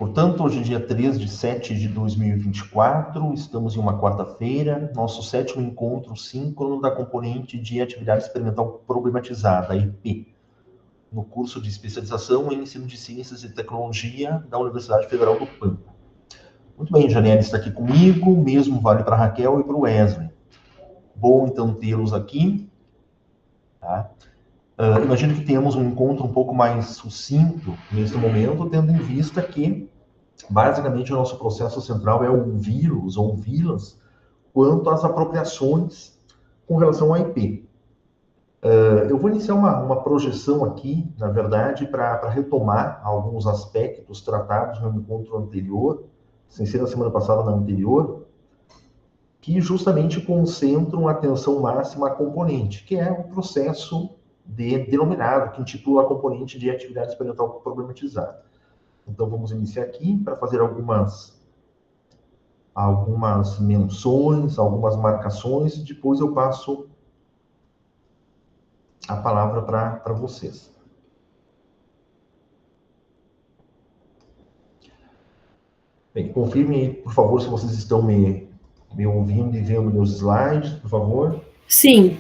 Portanto, hoje é dia 3/7/2024, estamos em uma quarta-feira, nosso 7º encontro síncrono da componente de Atividade Experimental Problematizada, IP, no curso de especialização em Ensino de Ciências e Tecnologia da Universidade Federal do Pampa. Muito bem, Janelle está aqui comigo, mesmo vale para a Raquel e para o Wesley. Bom, então, tê-los aqui. Tá? Imagino que tenhamos um encontro um pouco mais sucinto neste momento, tendo em vista que basicamente, o nosso processo central é ouvi-los, ouvi-las, quanto às apropriações com relação ao IP. Eu vou iniciar uma projeção aqui, na verdade, para retomar alguns aspectos tratados no encontro anterior, sem ser na semana passada, na anterior, que justamente concentram a atenção máxima à componente, que é o processo denominado, que intitula a componente de atividade experimental problematizada. Então, vamos iniciar aqui para fazer algumas menções, algumas marcações, e depois eu passo a palavra para vocês. Bem, confirmem aí, por favor, se vocês estão me ouvindo e vendo meus slides, por favor. Sim.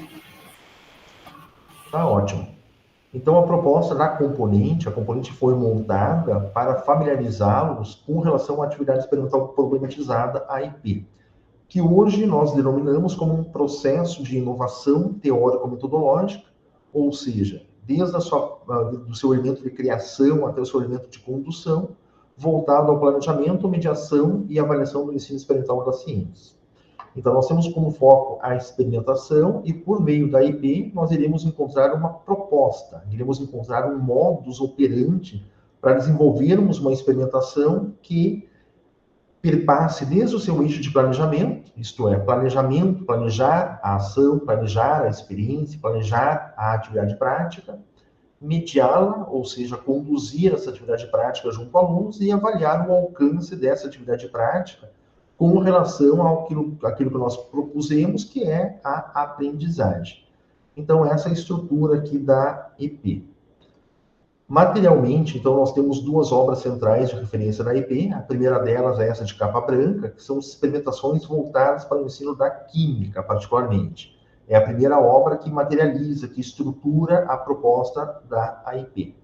Tá ótimo. Então, a proposta da componente, a componente foi montada para familiarizá-los com relação à atividade experimental problematizada, AIP, que hoje nós denominamos como um processo de inovação teórico-metodológica, ou seja, desde do seu elemento de criação até o seu elemento de condução, voltado ao planejamento, mediação e avaliação do ensino experimental das ciências. Então, nós temos como foco a experimentação e, por meio da IP, nós iremos encontrar uma proposta, iremos encontrar um modus operandi para desenvolvermos uma experimentação que perpasse desde o seu eixo de planejamento, isto é, planejamento, planejar a ação, planejar a experiência, planejar a atividade prática, mediá-la, ou seja, conduzir essa atividade prática junto a alunos e avaliar o alcance dessa atividade prática com relação àquilo que nós propusemos, que é a aprendizagem. Então, essa é a estrutura aqui da EP. Materialmente, então, nós temos duas obras centrais de referência da IP. A primeira delas é essa de capa branca, que são experimentações voltadas para o ensino da química, particularmente. É a primeira obra que materializa, que estrutura a proposta da IP.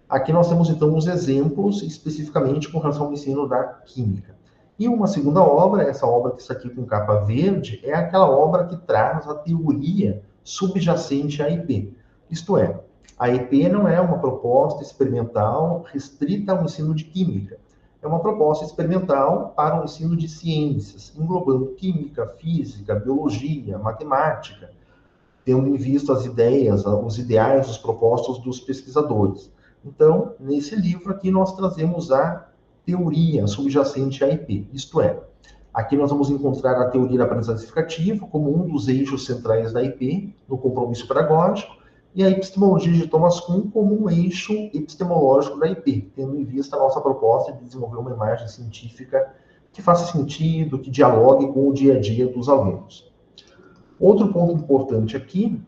Aqui nós temos, então, os exemplos, especificamente com relação ao ensino da química. E uma segunda obra, essa obra que está aqui com capa verde, é aquela obra que traz a teoria subjacente à IP. Isto é, a EP não é uma proposta experimental restrita ao ensino de química. É uma proposta experimental para o ensino de ciências, englobando química, física, biologia, matemática, tendo em vista as ideias, os ideais, os propostos dos pesquisadores. Então, nesse livro aqui, nós trazemos a teoria subjacente à IP, isto é, aqui nós vamos encontrar a teoria da aprendizagem significativa como um dos eixos centrais da IP, no compromisso pedagógico, e a epistemologia de Thomas Kuhn como um eixo epistemológico da IP, tendo em vista a nossa proposta de desenvolver uma imagem científica que faça sentido, que dialogue com o dia a dia dos alunos. Outro ponto importante aqui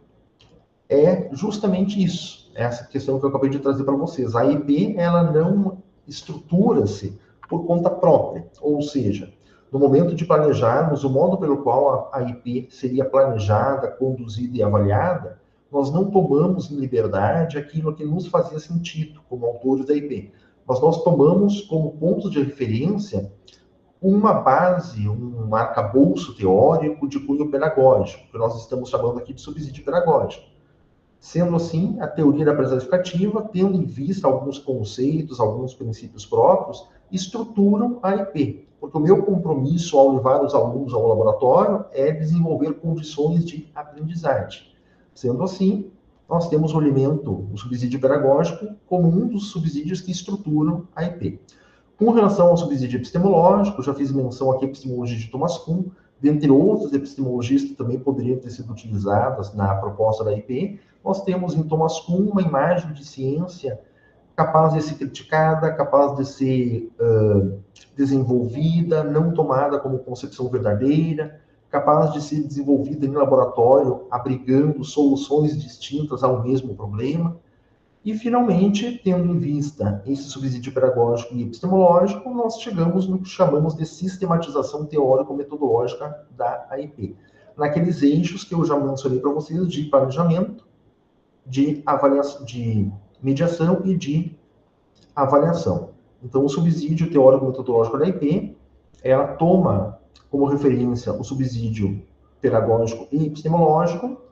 é justamente isso, essa questão que eu acabei de trazer para vocês. A IP, ela não estrutura-se por conta própria, ou seja, no momento de planejarmos o modo pelo qual a IP seria planejada, conduzida e avaliada, nós não tomamos em liberdade aquilo que nos fazia sentido como autores da IP. Mas nós tomamos como ponto de referência uma base, um arcabouço teórico de cunho pedagógico, que nós estamos chamando aqui de subsídio pedagógico. Sendo assim, a teoria da aprendizagem significativa, tendo em vista alguns conceitos, alguns princípios próprios, estruturam a IP. Porque o meu compromisso ao levar os alunos ao laboratório é desenvolver condições de aprendizagem. Sendo assim, nós temos o elemento, o subsídio pedagógico, como um dos subsídios que estruturam a IP. Com relação ao subsídio epistemológico, já fiz menção aqui à epistemologia de Thomas Kuhn, dentre outras epistemologias que também poderiam ter sido utilizadas na proposta da IP, nós temos em Thomas Kuhn uma imagem de ciência capaz de ser criticada, capaz de ser desenvolvida, não tomada como concepção verdadeira, capaz de ser desenvolvida em laboratório, abrigando soluções distintas ao mesmo problema. E, finalmente, tendo em vista esse subsídio pedagógico e epistemológico, nós chegamos no que chamamos de sistematização teórico-metodológica da AIP, naqueles eixos que eu já mencionei para vocês de planejamento, de avaliação, de mediação e de avaliação. Então, o subsídio teórico-metodológico da AIP, ela toma como referência o subsídio pedagógico e epistemológico,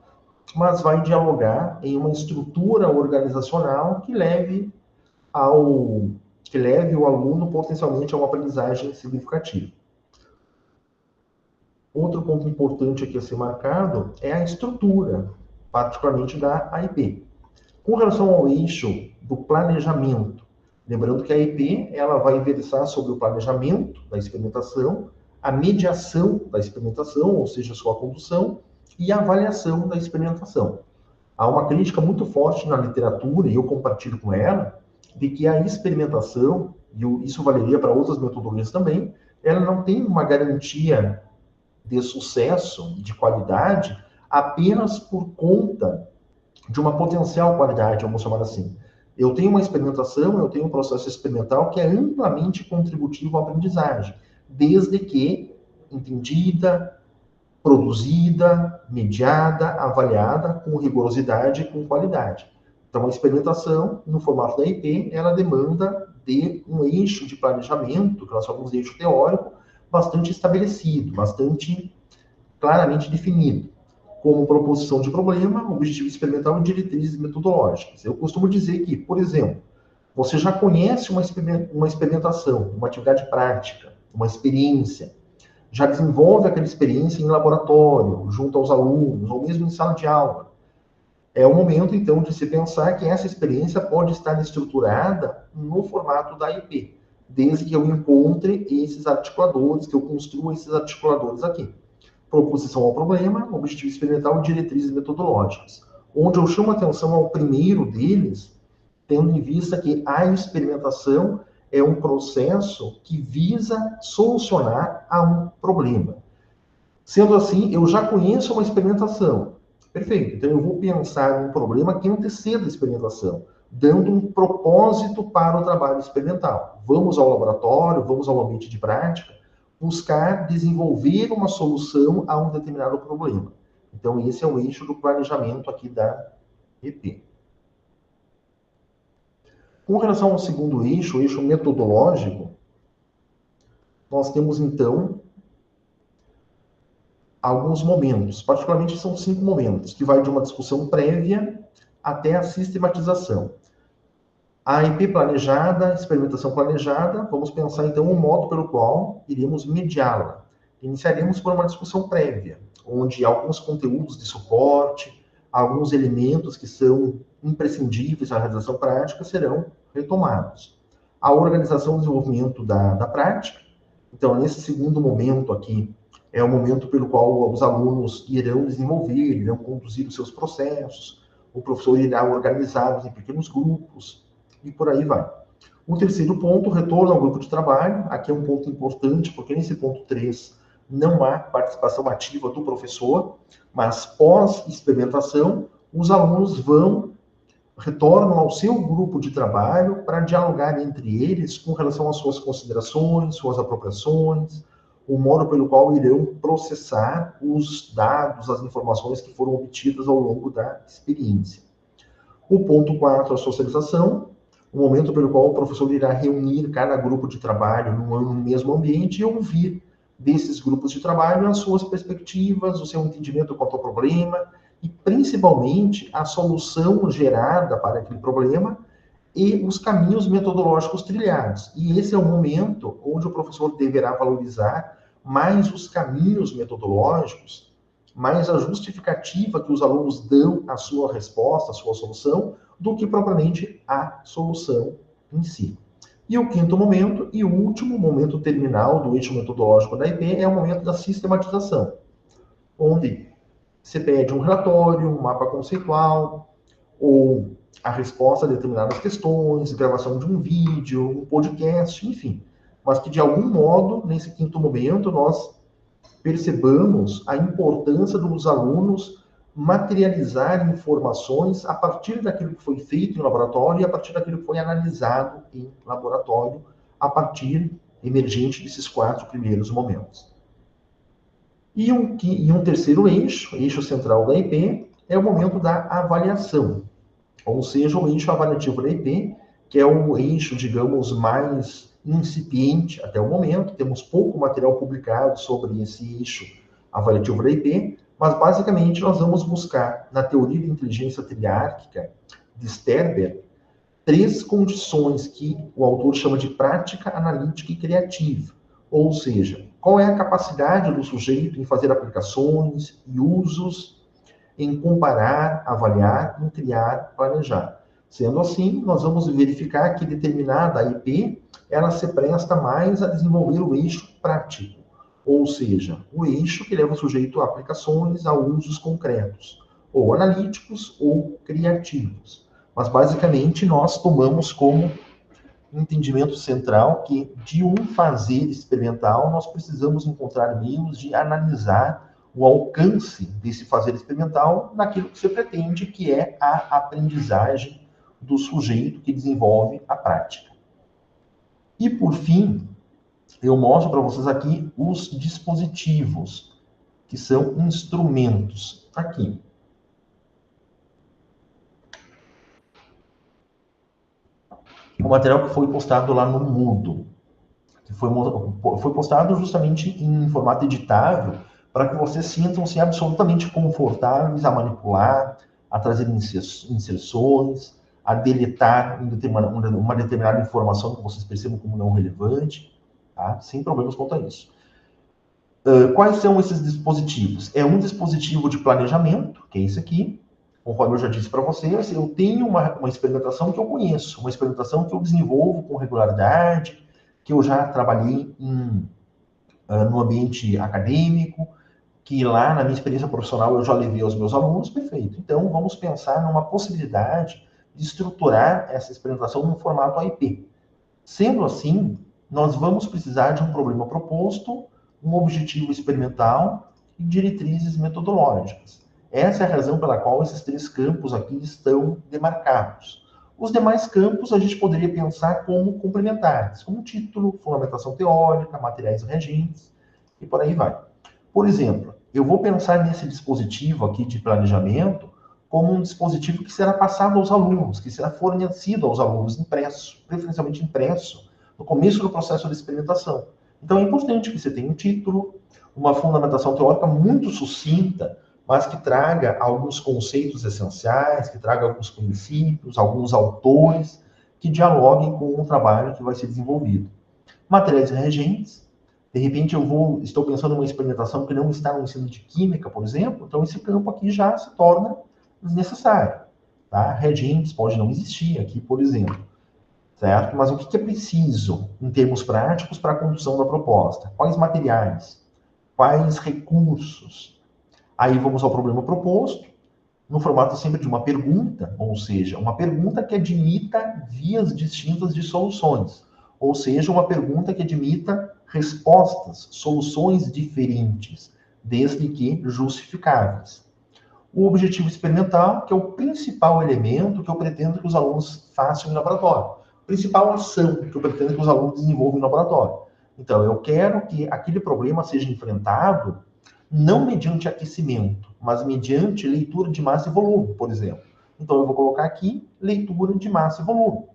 mas vai dialogar em uma estrutura organizacional que leve o aluno potencialmente a uma aprendizagem significativa. Outro ponto importante aqui a ser marcado é a estrutura, particularmente da AIP. Com relação ao eixo do planejamento, lembrando que a AIP ela vai versar sobre o planejamento da experimentação, a mediação da experimentação, ou seja, sua condução, e a avaliação da experimentação. Há uma crítica muito forte na literatura, e eu compartilho com ela, de que a experimentação, e isso valeria para outras metodologias também, ela não tem uma garantia de sucesso, de qualidade, apenas por conta de uma potencial qualidade, vamos chamar assim. Eu tenho uma experimentação, eu tenho um processo experimental que é amplamente contributivo à aprendizagem, desde que entendida, produzida, mediada, avaliada com rigorosidade e com qualidade. Então, a experimentação, no formato da IP, ela demanda de um eixo de planejamento, que nós chamamos de eixo teórico, bastante estabelecido, bastante claramente definido, como proposição de problema, objetivo experimental e diretrizes metodológicas. Eu costumo dizer que, por exemplo, você já conhece uma experimentação, uma atividade prática, uma experiência, já desenvolve aquela experiência em laboratório, junto aos alunos, ou mesmo em sala de aula. É o momento, então, de se pensar que essa experiência pode estar estruturada no formato da IP, desde que eu encontre esses articuladores, que eu construa esses articuladores aqui. Proposição ao problema, objetivo experimental e diretrizes metodológicas. Onde eu chamo a atenção ao primeiro deles, tendo em vista que a experimentação é um processo que visa solucionar a um problema. Sendo assim, eu já conheço uma experimentação. Perfeito. Então, eu vou pensar em um problema que anteceda a experimentação, dando um propósito para o trabalho experimental. Vamos ao laboratório, vamos ao ambiente de prática, buscar desenvolver uma solução a um determinado problema. Então, esse é o eixo do planejamento aqui da EP. Com relação ao segundo eixo, o eixo metodológico, nós temos, então, alguns momentos, particularmente são 5 momentos, que vai de uma discussão prévia até a sistematização. A IP planejada, experimentação planejada, vamos pensar, então, o modo pelo qual iremos mediá-la. Iniciaremos por uma discussão prévia, onde alguns conteúdos de suporte, alguns elementos que são imprescindíveis à realização prática serão retomados. A organização e desenvolvimento da prática. Então, nesse segundo momento aqui, é o momento pelo qual os alunos irão desenvolver, irão conduzir os seus processos, o professor irá organizá-los em pequenos grupos, e por aí vai. O terceiro ponto, retorno ao grupo de trabalho. Aqui é um ponto importante, porque nesse ponto 3 não há participação ativa do professor, mas pós-experimentação, os alunos retornam ao seu grupo de trabalho para dialogar entre eles com relação às suas considerações, suas apropriações, o modo pelo qual irão processar os dados, as informações que foram obtidas ao longo da experiência. O ponto 4, a socialização, o momento pelo qual o professor irá reunir cada grupo de trabalho no mesmo ambiente e ouvir desses grupos de trabalho as suas perspectivas, o seu entendimento quanto ao problema e, principalmente, a solução gerada para aquele problema e os caminhos metodológicos trilhados. E esse é o momento onde o professor deverá valorizar mais os caminhos metodológicos, mais a justificativa que os alunos dão à sua resposta, à sua solução, do que propriamente a solução em si. E o quinto momento, e o último momento terminal do eixo metodológico da IP, é o momento da sistematização, onde se pede um relatório, um mapa conceitual, ou a resposta a determinadas questões, gravação de um vídeo, um podcast, enfim. Mas que, de algum modo, nesse quinto momento, nós percebamos a importância dos alunos materializar informações a partir daquilo que foi feito em laboratório e a partir daquilo que foi analisado em laboratório, a partir emergente desses 4 primeiros momentos. E um terceiro eixo central da IP, é o momento da avaliação, ou seja, o eixo avaliativo da IP, que é o eixo, digamos, mais incipiente até o momento. Temos pouco material publicado sobre esse eixo avaliativo da IP, mas basicamente nós vamos buscar, na teoria da inteligência triárquica de Sterber, 3 condições que o autor chama de prática, analítica e criativa. Ou seja, qual é a capacidade do sujeito em fazer aplicações e usos, em comparar, avaliar, em criar, planejar. Sendo assim, nós vamos verificar que determinada IP, ela se presta mais a desenvolver o eixo prático, ou seja, o eixo que leva o sujeito a aplicações, a usos concretos, ou analíticos ou criativos. Mas, basicamente, nós tomamos como entendimento central que, de um fazer experimental, nós precisamos encontrar meios de analisar o alcance desse fazer experimental naquilo que se pretende, que é a aprendizagem do sujeito que desenvolve a prática. E, por fim, eu mostro para vocês aqui os dispositivos, que são instrumentos. Aqui. O material que foi postado lá no Moodle, que foi postado justamente em formato editável, para que vocês sintam-se absolutamente confortáveis a manipular, a trazer inserções, a deletar uma determinada informação que vocês percebam como não relevante, tá? Sem problemas quanto a isso. Quais são esses dispositivos? É um dispositivo de planejamento, que é esse aqui. Conforme eu já disse para vocês, eu tenho uma experimentação que eu conheço, uma experimentação que eu desenvolvo com regularidade, que eu já trabalhei no ambiente acadêmico, que lá na minha experiência profissional eu já levei aos meus alunos, perfeito. Então, vamos pensar numa possibilidade de estruturar essa experimentação num formato AIP. Sendo assim, nós vamos precisar de um problema proposto, um objetivo experimental e diretrizes metodológicas. Essa é a razão pela qual esses 3 campos aqui estão demarcados. Os demais campos a gente poderia pensar como complementares, como título, fundamentação teórica, materiais regentes e por aí vai. Por exemplo, eu vou pensar nesse dispositivo aqui de planejamento como um dispositivo que será passado aos alunos, que será fornecido aos alunos impresso, preferencialmente impresso, no começo do processo de experimentação. Então é importante que você tenha um título, uma fundamentação teórica muito sucinta, mas que traga alguns conceitos essenciais, que traga alguns princípios, alguns autores, que dialoguem com o trabalho que vai ser desenvolvido. Materiais regentes. De repente estou pensando em uma experimentação que não está no ensino de química, por exemplo, então esse campo aqui já se torna desnecessário. Tá? Regentes pode não existir aqui, por exemplo. Certo? Mas o que é preciso, em termos práticos, para a condução da proposta? Quais materiais? Quais recursos? Aí vamos ao problema proposto, no formato sempre de uma pergunta, ou seja, uma pergunta que admita vias distintas de soluções, ou seja, uma pergunta que admita respostas, soluções diferentes, desde que justificáveis. O objetivo experimental, que é o principal elemento que eu pretendo que os alunos façam em laboratório. Principal ação que eu pretendo que os alunos desenvolvam em laboratório. Então, eu quero que aquele problema seja enfrentado não mediante aquecimento, mas mediante leitura de massa e volume, por exemplo. Então, eu vou colocar aqui leitura de massa e volume,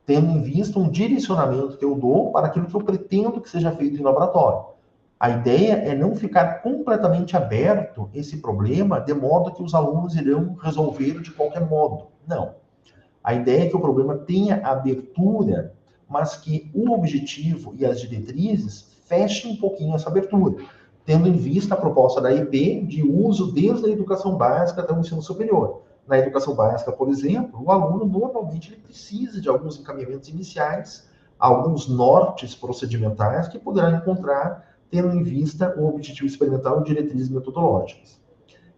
tendo em vista um direcionamento que eu dou para aquilo que eu pretendo que seja feito em laboratório. A ideia é não ficar completamente aberto esse problema, de modo que os alunos irão resolver de qualquer modo. Não. A ideia é que o problema tenha abertura, mas que o objetivo e as diretrizes fechem um pouquinho essa abertura, tendo em vista a proposta da IP de uso desde a educação básica até o ensino superior. Na educação básica, por exemplo, o aluno normalmente ele precisa de alguns encaminhamentos iniciais, alguns nortes procedimentais que poderá encontrar tendo em vista o objetivo experimental e diretrizes metodológicas.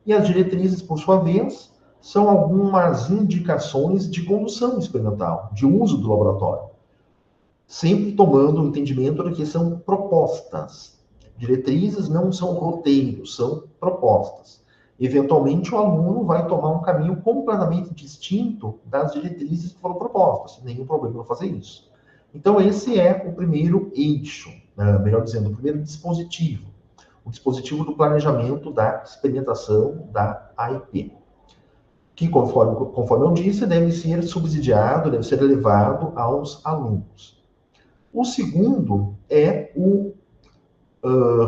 E as diretrizes, por sua vez, são algumas indicações de condução experimental, de uso do laboratório, sempre tomando o entendimento de que são propostas. Diretrizes não são roteiros, são propostas. eventualmente o aluno vai tomar um caminho completamente distinto das diretrizes que foram propostas. Nenhum problema em fazer isso. Então, esse é o primeiro eixo, melhor dizendo, o primeiro dispositivo. O dispositivo do planejamento da experimentação da AIP. Que, conforme eu disse, deve ser subsidiado, deve ser elevado aos alunos. O segundo é o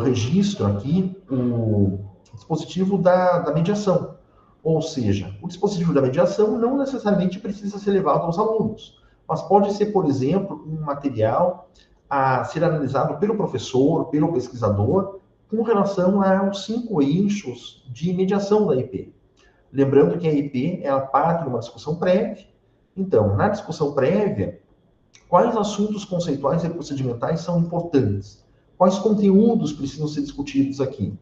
registro aqui, o dispositivo da mediação. Ou seja, o dispositivo da mediação não necessariamente precisa ser levado aos alunos, mas pode ser, por exemplo, um material a ser analisado pelo professor, pelo pesquisador, com relação aos 5 eixos de mediação da IP. Lembrando que a IP ela parte de uma discussão prévia. Então, na discussão prévia, quais assuntos conceituais e procedimentais são importantes? Quais conteúdos precisam ser discutidos aqui?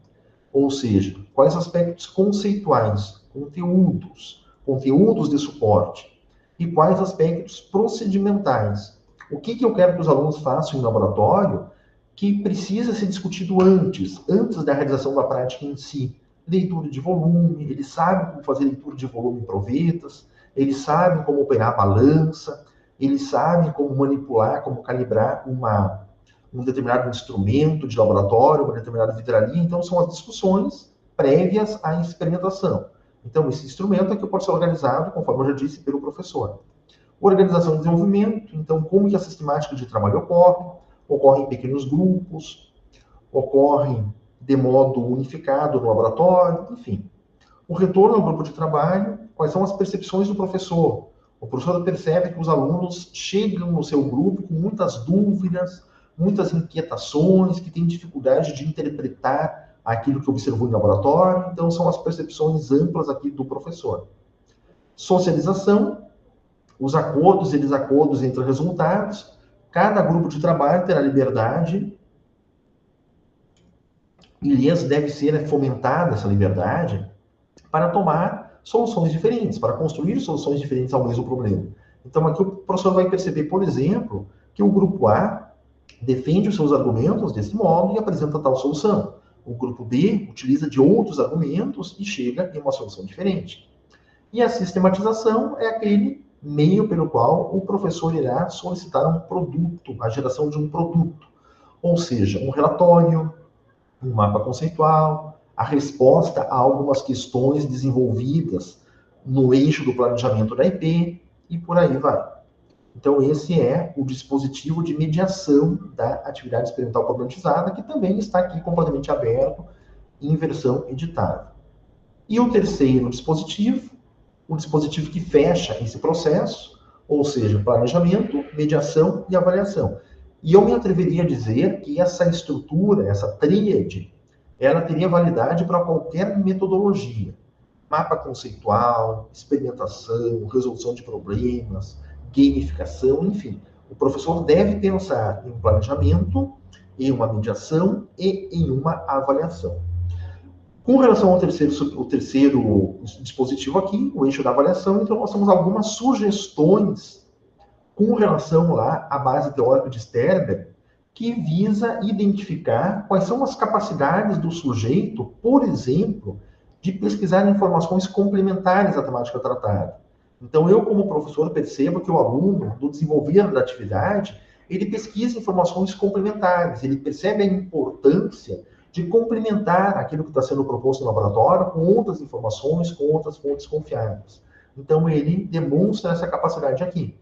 Ou seja, quais aspectos conceituais, conteúdos de suporte, e quais aspectos procedimentais. O que eu quero que os alunos façam em laboratório que precisa ser discutido antes da realização da prática em si. Leitura de volume, eles sabem como fazer leitura de volume em provetas, eles sabem como operar a balança, eles sabem como manipular, como calibrar um determinado instrumento de laboratório, uma determinada vidraria. Então, são as discussões prévias à experimentação. Então, esse instrumento aqui pode ser organizado, conforme eu já disse, pelo professor. Organização e desenvolvimento, então, como que a sistemática de trabalho ocorre em pequenos grupos, ocorre de modo unificado no laboratório, enfim. O retorno ao grupo de trabalho, quais são as percepções do professor? O professor percebe que os alunos chegam no seu grupo com muitas dúvidas, muitas inquietações, que têm dificuldade de interpretar aquilo que observou em laboratório. Então, são as percepções amplas aqui do professor. Socialização, os acordos e desacordos entre resultados. Cada grupo de trabalho terá liberdade e lhes deve ser fomentada essa liberdade para tomar soluções diferentes, para construir soluções diferentes ao mesmo problema. Então, aqui o professor vai perceber, por exemplo, que o grupo A defende os seus argumentos desse modo e apresenta tal solução. O grupo B utiliza de outros argumentos e chega em uma solução diferente. E a sistematização é aquele meio pelo qual o professor irá solicitar um produto, a geração de um produto. Ou seja, um relatório, um mapa conceitual, a resposta a algumas questões desenvolvidas no eixo do planejamento da IP, e por aí vai. Então, esse é o dispositivo de mediação da atividade experimental problematizada, que também está aqui completamente aberto em versão editável. E o terceiro dispositivo, o dispositivo que fecha esse processo, ou seja, planejamento, mediação e avaliação. E eu me atreveria a dizer que essa estrutura, essa tríade, ela teria validade para qualquer metodologia. Mapa conceitual, experimentação, resolução de problemas, gamificação, enfim. O professor deve pensar em um planejamento, em uma mediação e em uma avaliação. Com relação ao terceiro dispositivo aqui, o eixo da avaliação, então nós temos algumas sugestões com relação lá à base teórica de Sternberg, que visa identificar quais são as capacidades do sujeito, por exemplo, de pesquisar informações complementares à temática tratada. Então, eu, como professor, percebo que o aluno, do desenvolver da atividade, ele pesquisa informações complementares, ele percebe a importância de complementar aquilo que está sendo proposto no laboratório com outras informações, com outras fontes confiáveis. Então, ele demonstra essa capacidade aqui.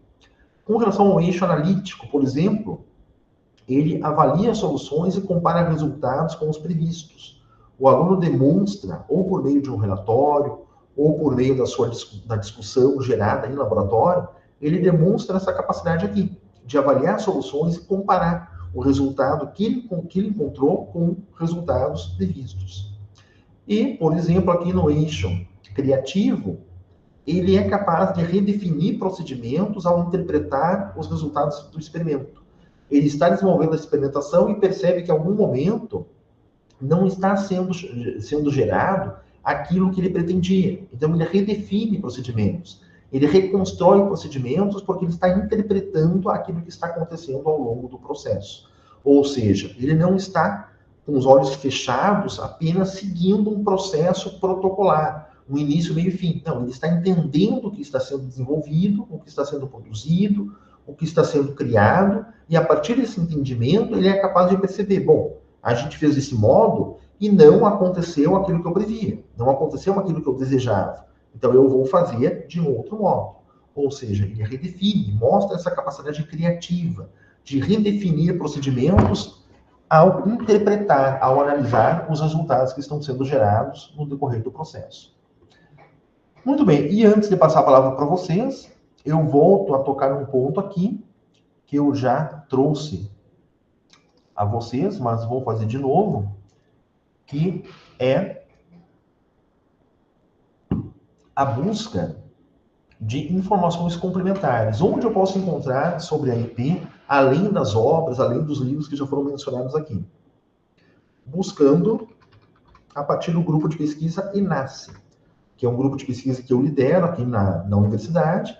Com relação ao eixo analítico, por exemplo, ele avalia soluções e compara resultados com os previstos. O aluno demonstra, ou por meio de um relatório, ou por meio da discussão gerada em laboratório, ele demonstra essa capacidade aqui, de avaliar soluções e comparar o resultado que ele encontrou com resultados previstos. E, por exemplo, aqui no eixo criativo, ele é capaz de redefinir procedimentos ao interpretar os resultados do experimento. Ele está desenvolvendo a experimentação e percebe que em algum momento não está sendo gerado aquilo que ele pretendia. Então, ele redefine procedimentos. Ele reconstrói procedimentos porque ele está interpretando aquilo que está acontecendo ao longo do processo. Ou seja, ele não está com os olhos fechados, apenas seguindo um processo protocolar, um início, meio e fim. Não, ele está entendendo o que está sendo desenvolvido, o que está sendo produzido, o que está sendo criado, e a partir desse entendimento, ele é capaz de perceber, bom, a gente fez desse modo e não aconteceu aquilo que eu previa, não aconteceu aquilo que eu desejava. Então, eu vou fazer de um outro modo. Ou seja, ele redefine, mostra essa capacidade criativa de redefinir procedimentos ao interpretar, ao analisar os resultados que estão sendo gerados no decorrer do processo. Muito bem, e antes de passar a palavra para vocês, eu volto a tocar num ponto aqui que eu já trouxe a vocês, mas vou fazer de novo, que é a busca de informações complementares. Onde eu posso encontrar sobre a IP, além das obras, além dos livros que já foram mencionados aqui? Buscando a partir do grupo de pesquisa ENACE, que é um grupo de pesquisa que eu lidero aqui na universidade,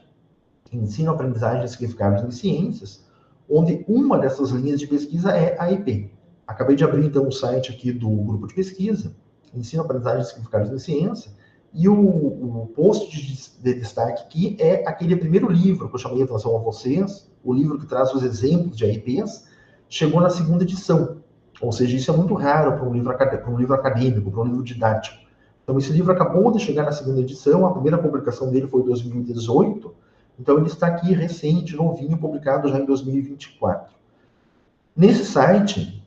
Ensino, Aprendizagem e Significados em Ciências, onde uma dessas linhas de pesquisa é a IP. Acabei de abrir, então, o site aqui do grupo de pesquisa, Ensino, Aprendizagem e Significados em Ciência, e o post de destaque aqui é aquele primeiro livro que eu chamei a atenção a vocês, o livro que traz os exemplos de AIPs, chegou na segunda edição. Ou seja, isso é muito raro para um livro acadêmico, para um livro didático. Então, esse livro acabou de chegar na segunda edição, a primeira publicação dele foi em 2018, então ele está aqui recente, novinho, publicado já em 2024. Nesse site,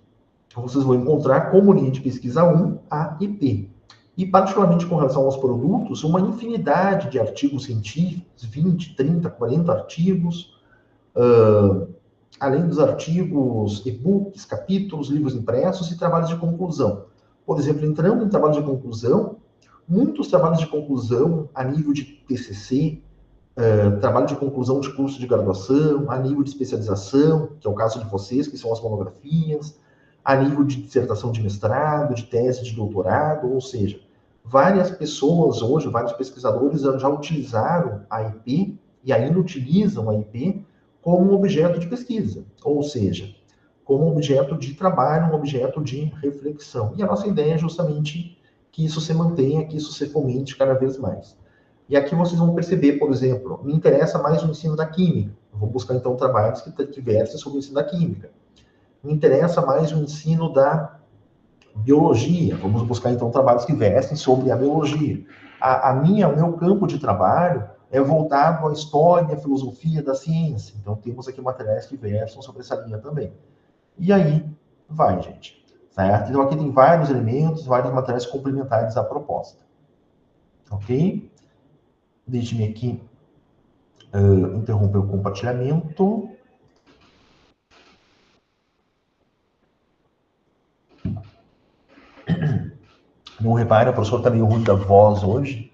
vocês vão encontrar como linha de pesquisa 1 a IP. E, particularmente com relação aos produtos, uma infinidade de artigos científicos, 20, 30, 40 artigos, além dos artigos, e-books, capítulos, livros impressos e trabalhos de conclusão. Por exemplo, entrando em trabalhos de conclusão, muitos trabalhos de conclusão a nível de TCC, trabalho de conclusão de curso de graduação, a nível de especialização, que é o caso de vocês, que são as monografias, a nível de dissertação de mestrado, de tese de doutorado, ou seja, várias pessoas hoje, vários pesquisadores já utilizaram a IP e ainda utilizam a IP como um objeto de pesquisa, ou seja, como um objeto de trabalho, um objeto de reflexão. E a nossa ideia é justamente que isso se mantenha, que isso se fomente cada vez mais. E aqui vocês vão perceber, por exemplo, me interessa mais o ensino da química. Eu vou buscar, então, trabalhos que versem sobre o ensino da química. Me interessa mais o ensino da biologia. Vamos buscar, então, trabalhos que versem sobre a biologia. O meu campo de trabalho é voltado à história e à filosofia da ciência. Então, temos aqui materiais que versam sobre essa linha também. E aí, vai, gente. Certo? Então, aqui tem vários elementos, vários materiais complementares à proposta. Ok? Deixe-me aqui interromper o compartilhamento. Não repare, o professor está meio ruim da voz hoje.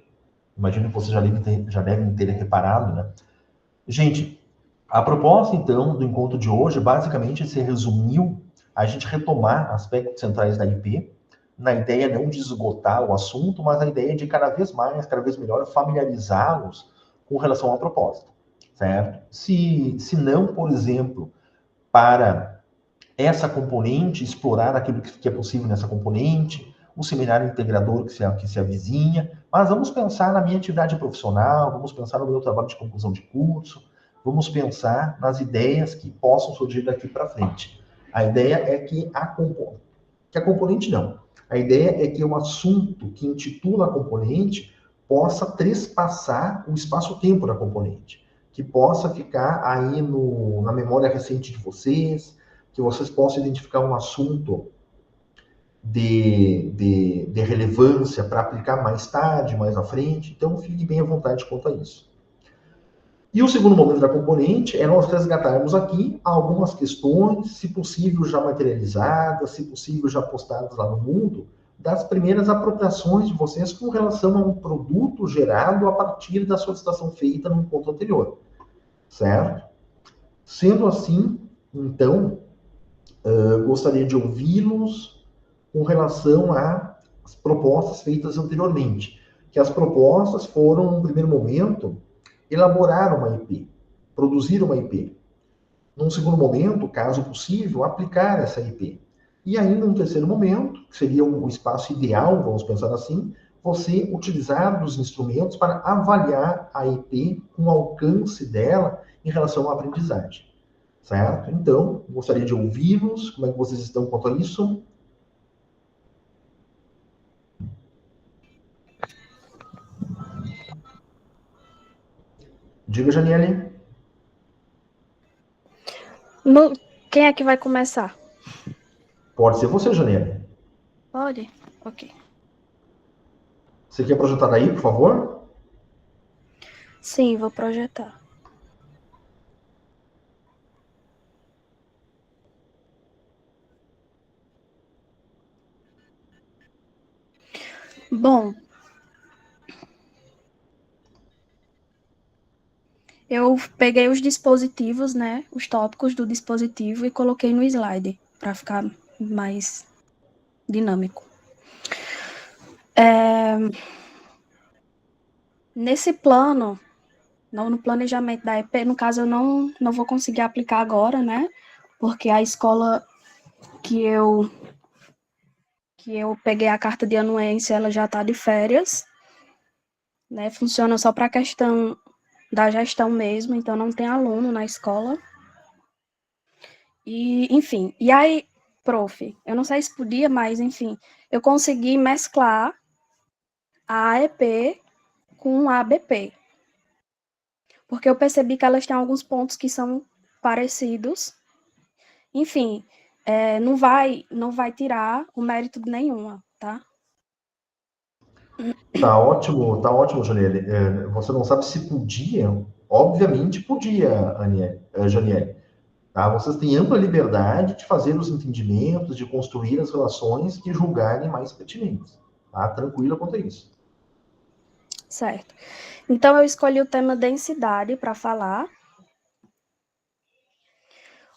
Imagino que vocês já devem ter reparado, né? Gente, a proposta, então, do encontro de hoje, basicamente, se resumiu a gente retomar aspectos centrais da IP, na ideia não de esgotar o assunto, mas a ideia de cada vez mais, cada vez melhor, familiarizá-los com relação à proposta, certo? Se não, por exemplo, para essa componente, explorar aquilo que é possível nessa componente, o seminário integrador que se avizinha, mas vamos pensar na minha atividade profissional, vamos pensar no meu trabalho de conclusão de curso, vamos pensar nas ideias que possam surgir daqui para frente. A ideia é que a componente não. A ideia é que o assunto que intitula a componente possa trespassar o espaço-tempo da componente, que possa ficar aí na memória recente de vocês, que vocês possam identificar um assunto de relevância para aplicar mais tarde, mais à frente. Então, fique bem à vontade quanto a isso. E o segundo momento da componente é nós resgatarmos aqui algumas questões, se possível já materializadas, se possível já postadas lá no mundo, das primeiras apropriações de vocês com relação a um produto gerado a partir da solicitação feita no encontro anterior. Certo? Sendo assim, então, gostaria de ouvi-los com relação às propostas feitas anteriormente. Que as propostas foram, no primeiro momento, elaborar uma IP, produzir uma IP. Num segundo momento, caso possível, aplicar essa IP. E ainda um terceiro momento, que seria o espaço ideal, vamos pensar assim, você utilizar dos instrumentos para avaliar a EP com o alcance dela em relação à aprendizagem, certo? Então, gostaria de ouvi-los, como é que vocês estão quanto a isso? Diga, Janiele. Quem é que vai começar? Pode ser você, Janiele. Pode? Ok. Você quer projetar daí, por favor? Sim, vou projetar. Bom, eu peguei os dispositivos, né, os tópicos do dispositivo e coloquei no slide para ficar mais dinâmico. Nesse plano, no planejamento da EP, no caso eu não vou conseguir aplicar agora, né, porque a escola que eu peguei a carta de anuência, ela já está de férias, né, funciona só para a questão da gestão mesmo, então não tem aluno na escola. E, enfim, e aí, prof, eu não sei se podia, mas, enfim, eu consegui mesclar a AEP com a ABP, porque eu percebi que elas têm alguns pontos que são parecidos. Enfim, não vai tirar o mérito de nenhuma, tá? Tá ótimo, Janiele. Você não sabe se podia? Obviamente podia, Janiele. Tá? Vocês têm ampla liberdade de fazer os entendimentos, de construir as relações que julgarem mais pertinentes. Tá? Tranquila quanto a isso. Certo. Então, eu escolhi o tema densidade para falar.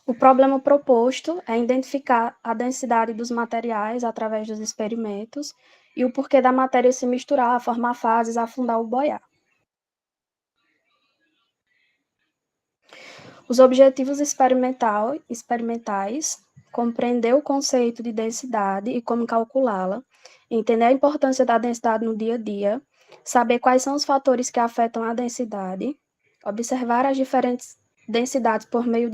O problema proposto é identificar a densidade dos materiais através dos experimentos e o porquê da matéria se misturar, formar fases, afundar ou boiar. Os objetivos experimentais, compreender o conceito de densidade e como calculá-la, entender a importância da densidade no dia a dia, saber quais são os fatores que afetam a densidade, observar as diferentes densidades por meio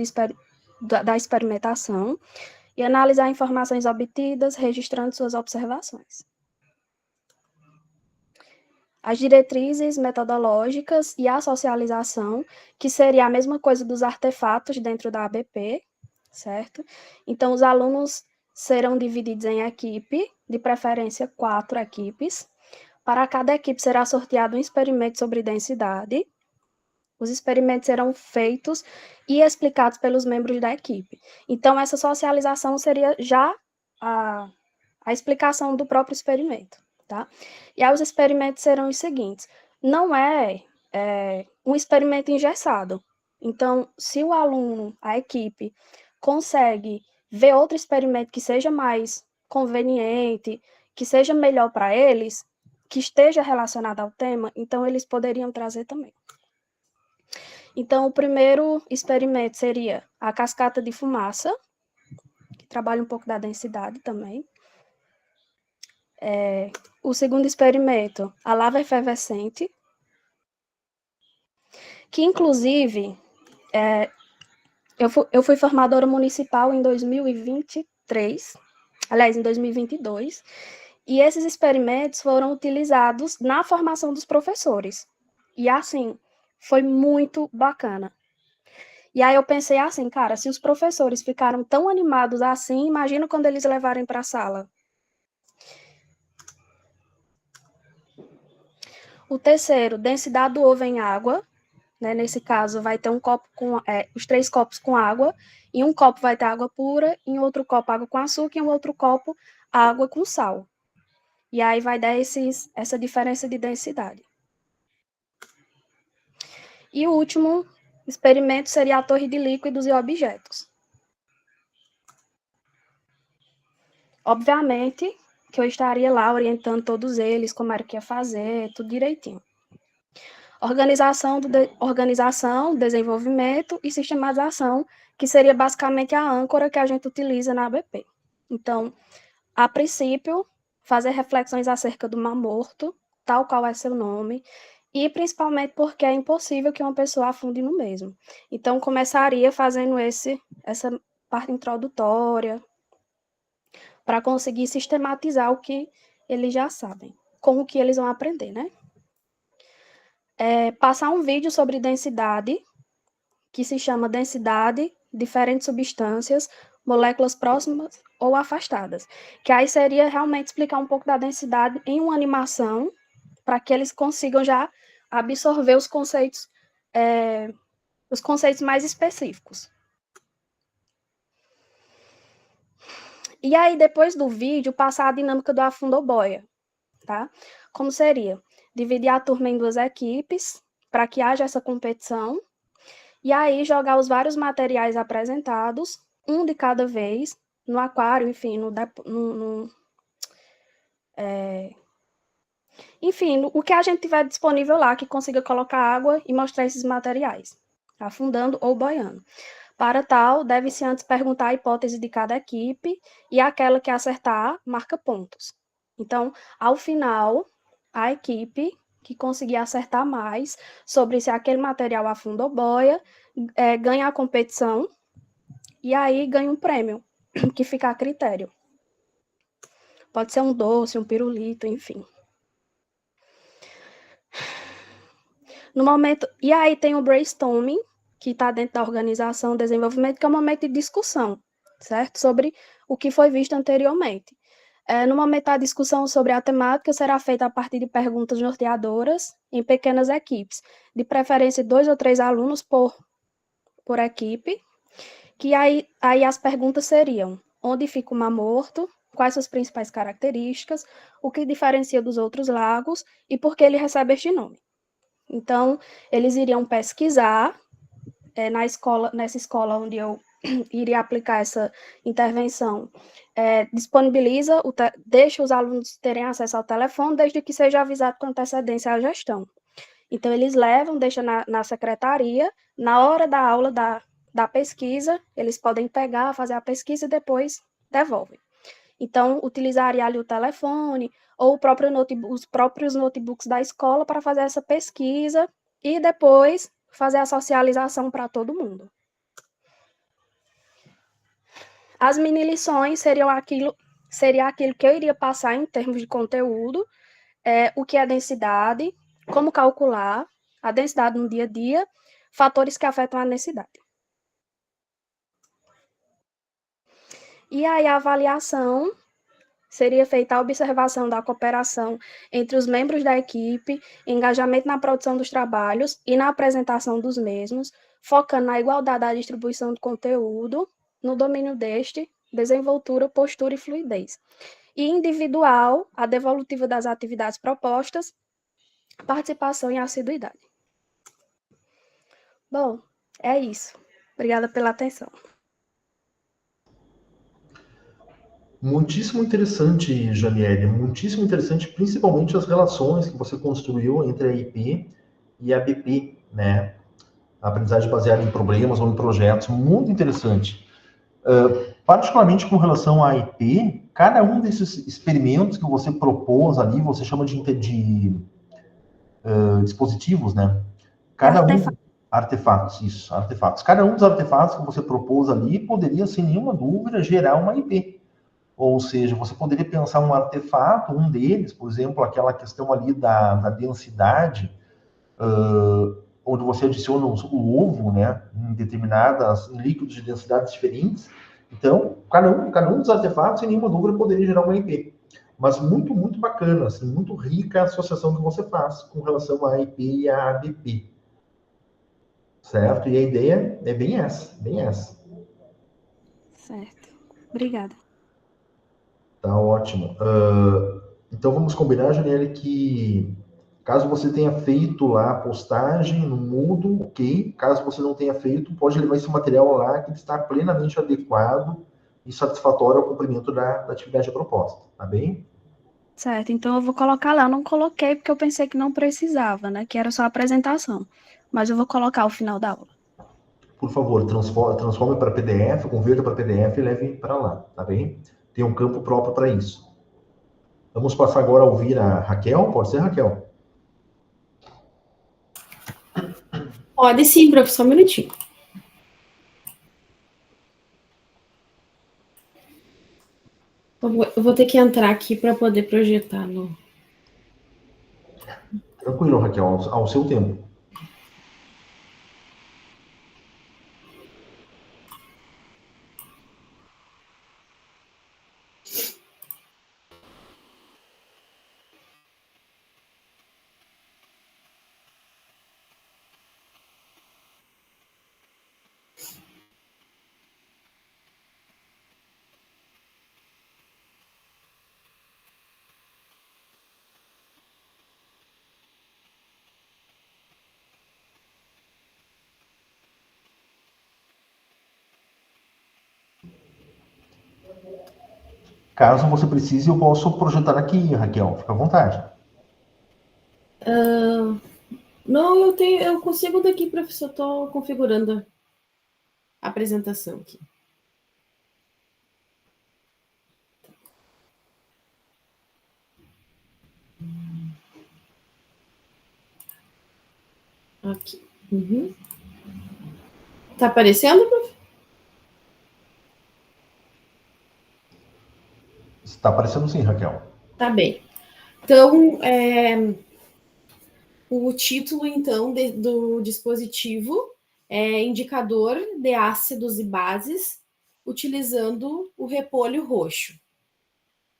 da experimentação e analisar informações obtidas, registrando suas observações. As diretrizes metodológicas e a socialização, que seria a mesma coisa dos artefatos dentro da ABP, certo? Então, os alunos serão divididos em equipe, de preferência 4 equipes. Para cada equipe será sorteado um experimento sobre densidade. Os experimentos serão feitos e explicados pelos membros da equipe. Então, essa socialização seria já a explicação do próprio experimento, tá? E aí os experimentos serão os seguintes: não é um experimento engessado. Então, se o aluno, a equipe, consegue ver outro experimento que seja mais conveniente, que seja melhor para eles, que esteja relacionado ao tema, então eles poderiam trazer também. Então, o primeiro experimento seria a cascata de fumaça, que trabalha um pouco da densidade também. O segundo experimento, a lava efervescente, que inclusive eu fui formadora municipal em 2023, aliás, em 2022, e esses experimentos foram utilizados na formação dos professores. E assim, foi muito bacana. E aí eu pensei assim, cara, se os professores ficaram tão animados assim, imagina quando eles levarem para a sala. O terceiro, densidade do ovo em água. Né? Nesse caso, vai ter um copo com os 3 copos com água, em um copo vai ter água pura, em outro copo água com açúcar, e em outro copo água com sal. E aí vai dar essa diferença de densidade. E o último experimento seria a torre de líquidos e objetos. Obviamente que eu estaria lá orientando todos eles, como era que ia fazer, tudo direitinho. Organização, desenvolvimento e sistematização, que seria basicamente a âncora que a gente utiliza na ABP. Então, a princípio, fazer reflexões acerca do Mar Morto, tal qual é seu nome, e principalmente porque é impossível que uma pessoa afunde no mesmo. Então, começaria fazendo essa parte introdutória, para conseguir sistematizar o que eles já sabem, com o que eles vão aprender, né? Passar um vídeo sobre densidade, que se chama densidade, diferentes substâncias, moléculas próximas ou afastadas, que aí seria realmente explicar um pouco da densidade em uma animação, para que eles consigam já absorver os conceitos mais específicos. E aí, depois do vídeo, passar a dinâmica do Afunda ou Boia, tá? Como seria? Dividir a turma em 2 equipes, para que haja essa competição, e aí jogar os vários materiais apresentados, um de cada vez, no aquário, enfim, o que a gente tiver disponível lá, que consiga colocar água e mostrar esses materiais, afundando ou boiando. Para tal, deve-se antes perguntar a hipótese de cada equipe, e aquela que acertar, marca pontos. Então, ao final, a equipe que conseguir acertar mais sobre se aquele material afunda ou boia, ganha a competição, e aí ganha um prêmio, que fica a critério. Pode ser um doce, um pirulito, enfim. No momento, e aí tem o brainstorming, que está dentro da organização, desenvolvimento, que é um momento de discussão, certo? Sobre o que foi visto anteriormente. No momento, a discussão sobre a temática será feita a partir de perguntas norteadoras em pequenas equipes, de preferência 2 ou 3 alunos por equipe, que aí as perguntas seriam: onde fica o Mar Morto? Quais suas principais características? O que diferencia dos outros lagos? E por que ele recebe este nome? Então, eles iriam pesquisar nessa escola onde eu iria aplicar essa intervenção, deixa os alunos terem acesso ao telefone, desde que seja avisado com antecedência à gestão. Então, eles levam, deixam na secretaria, na hora da aula da pesquisa, eles podem pegar, fazer a pesquisa e depois devolvem. Então, utilizaria ali o telefone ou os próprios notebooks da escola para fazer essa pesquisa e depois fazer a socialização para todo mundo. As mini-lições seria aquilo que eu iria passar em termos de conteúdo, o que é densidade, como calcular a densidade no dia a dia, fatores que afetam a densidade. E aí a avaliação seria feita a observação da cooperação entre os membros da equipe, engajamento na produção dos trabalhos e na apresentação dos mesmos, focando na igualdade da distribuição do conteúdo, no domínio deste, desenvoltura, postura e fluidez. E individual, a devolutiva das atividades propostas, participação e assiduidade. Bom, é isso. Obrigada pela atenção. Muitíssimo interessante, Janiele, muitíssimo interessante, principalmente as relações que você construiu entre a IP e a BP, né? A aprendizagem baseada em problemas ou em projetos, muito interessante. Particularmente com relação à IP, cada um desses experimentos que você propôs ali, você chama de dispositivos, né? Artefatos, isso, artefatos. Cada um dos artefatos que você propôs ali poderia, sem nenhuma dúvida, gerar uma IP. Ou seja, você poderia pensar um artefato, um deles, por exemplo, aquela questão ali da densidade, onde você adiciona o ovo, né, em líquidos de densidades diferentes. Então, cada um dos artefatos, sem nenhuma dúvida, poderia gerar uma IP. Mas muito, muito bacana, assim, muito rica a associação que você faz com relação à IP e à ABP. Certo? E a ideia é bem essa, bem essa. Certo. Obrigada. Tá ótimo. Então vamos combinar, Janelle, que caso você tenha feito lá a postagem no Moodle, ok. Caso você não tenha feito, pode levar esse material lá que está plenamente adequado e satisfatório ao cumprimento da atividade proposta, tá bem? Certo, então eu vou colocar lá. Eu não coloquei porque eu pensei que não precisava, né? Que era só a apresentação. Mas eu vou colocar ao final da aula. Por favor, transforme para PDF, converta para PDF e leve para lá, tá bem? tem um campo próprio para isso. Vamos passar agora a ouvir a Raquel. Pode ser, Raquel? Pode sim, professor, um minutinho. Eu vou ter que entrar aqui para poder projetar no... Tranquilo, Raquel, ao seu tempo. Caso você precise, eu posso projetar aqui, Raquel. Fica à vontade. Não, eu consigo daqui, professor. Estou configurando a apresentação aqui. Aqui. Uhum. Tá aparecendo, prof? Está aparecendo sim, Raquel. Tá bem. Então, o título, então, do dispositivo é Indicador de ácidos e bases utilizando o repolho roxo.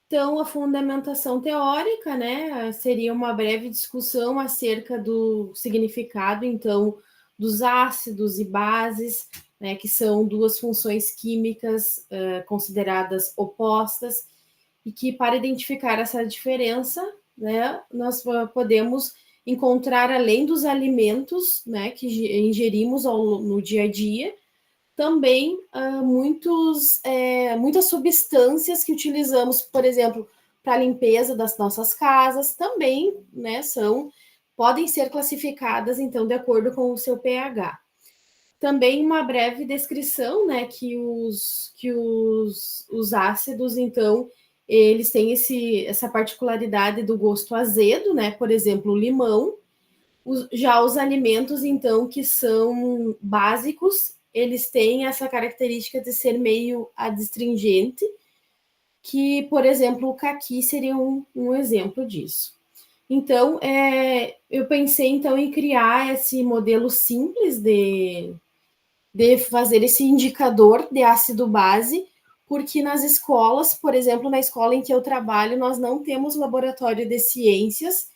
Então, a fundamentação teórica, né, seria uma breve discussão acerca do significado, então, dos ácidos e bases, né, que são duas funções químicas consideradas opostas, e que, para identificar essa diferença, né, nós podemos encontrar, além dos alimentos, né, que ingerimos no dia a dia, também muitas substâncias que utilizamos, por exemplo, para a limpeza das nossas casas, também, né, podem ser classificadas, então, de acordo com o seu pH. Também uma breve descrição, né, que os ácidos, então, eles têm essa particularidade do gosto azedo, né, por exemplo, o limão. Já os alimentos, então, que são básicos, eles têm essa característica de ser meio adstringente, que, por exemplo, o caqui seria um exemplo disso. Então, eu pensei, então, em criar esse modelo simples de fazer esse indicador de ácido-base, porque nas escolas, por exemplo, na escola em que eu trabalho, nós não temos laboratório de ciências,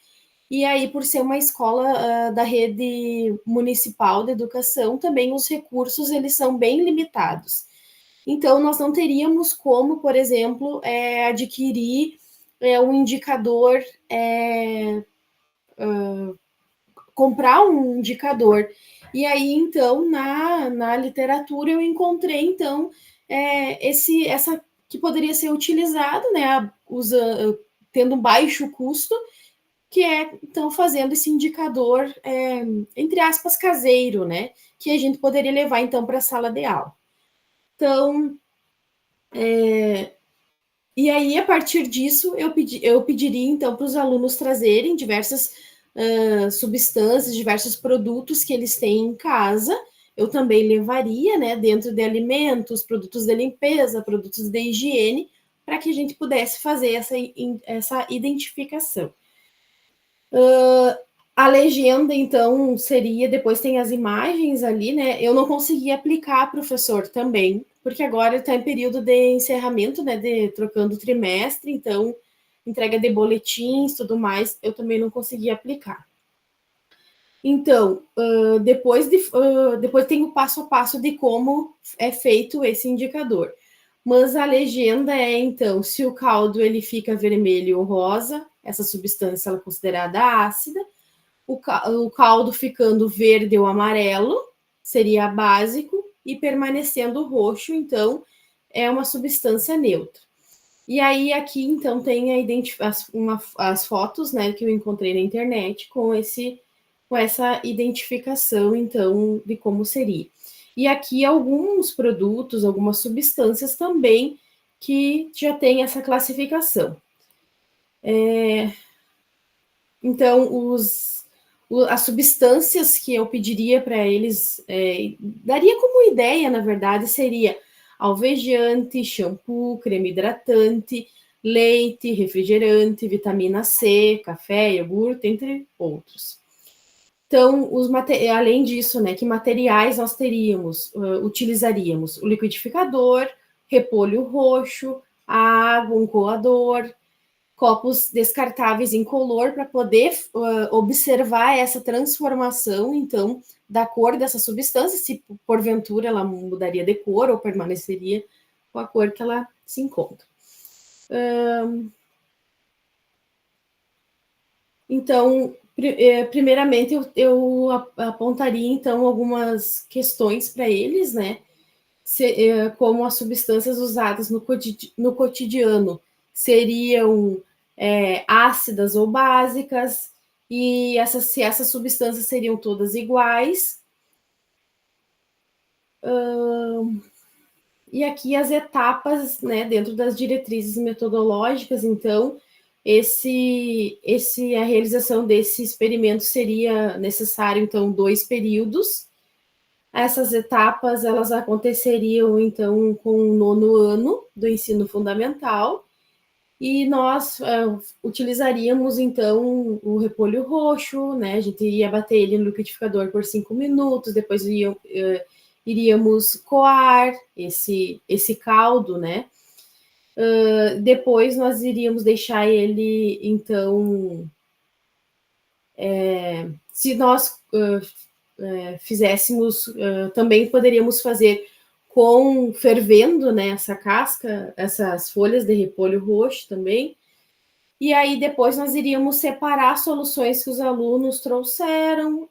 e aí, por ser uma escola da rede municipal de educação, também os recursos, eles são bem limitados. Então, nós não teríamos como, por exemplo, adquirir um indicador, comprar um indicador. E aí, então, na literatura, eu encontrei, então, essa que poderia ser utilizado, né, tendo um baixo custo, que então, fazendo esse indicador, entre aspas, caseiro, né, que a gente poderia levar, então, para a sala de aula. Então, e aí, a partir disso, eu pediria, então, para os alunos trazerem diversas substâncias, diversos produtos que eles têm em casa. Eu também levaria, né, dentro de alimentos, produtos de limpeza, produtos de higiene, para que a gente pudesse fazer essa identificação. A legenda, então, seria, depois tem as imagens ali, né? Eu não consegui aplicar, professor, também, porque agora está em período de encerramento, né? Trocando trimestre, então, entrega de boletins, tudo mais, eu também não consegui aplicar. Então, depois tem o passo a passo de como é feito esse indicador. Mas a legenda então, se o caldo ele fica vermelho ou rosa, essa substância ela é considerada ácida. O caldo ficando verde ou amarelo seria básico, e permanecendo roxo, então, é uma substância neutra. E aí, aqui, então, tem as fotos, né, que eu encontrei na internet com essa identificação, então, de como seria. E aqui alguns produtos, algumas substâncias também que já tem essa classificação. Então, as substâncias que eu pediria para eles, daria como ideia, na verdade, seria alvejante, shampoo, creme hidratante, leite, refrigerante, vitamina C, café, iogurte, entre outros. Então, além disso, né, que materiais nós teríamos, utilizaríamos? O liquidificador, repolho roxo, a água, um coador, copos descartáveis incolor para poder observar essa transformação, então, da cor dessa substância, se porventura ela mudaria de cor ou permaneceria com a cor que ela se encontra. Então, primeiramente, eu apontaria, então, algumas questões para eles, né? Como as substâncias usadas no cotidiano seriam ácidas ou básicas, e se essas substâncias seriam todas iguais. E aqui as etapas, né, dentro das diretrizes metodológicas, então, a realização desse experimento seria necessário, então, 2 períodos. Essas etapas, elas aconteceriam, então, com o 9º ano do ensino fundamental, e nós utilizaríamos, então, o repolho roxo, né? A gente iria bater ele no liquidificador por 5 minutos, depois iríamos coar esse caldo, né? Depois nós iríamos deixar ele, então, se nós fizéssemos, também poderíamos fazer fervendo, né, essa casca, essas folhas de repolho roxo também. E aí depois nós iríamos separar soluções que os alunos trouxeram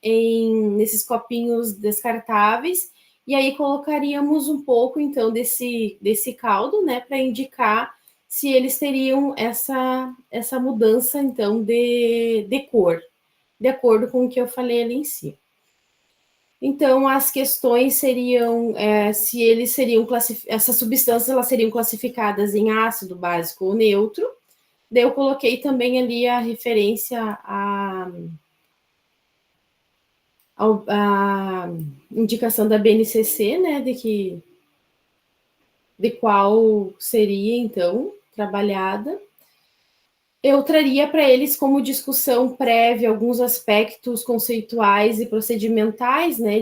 nesses copinhos descartáveis, e aí colocaríamos um pouco, então, desse caldo, né, para indicar se eles teriam essa mudança, então, de cor, de acordo com o que eu falei ali em cima. Então, as questões seriam se eles seriam essas substâncias elas seriam classificadas em ácido, básico ou neutro. Daí eu coloquei também ali a referência à indicação da BNCC, né, de qual seria, então, trabalhada. Eu traria para eles como discussão prévia alguns aspectos conceituais e procedimentais, né,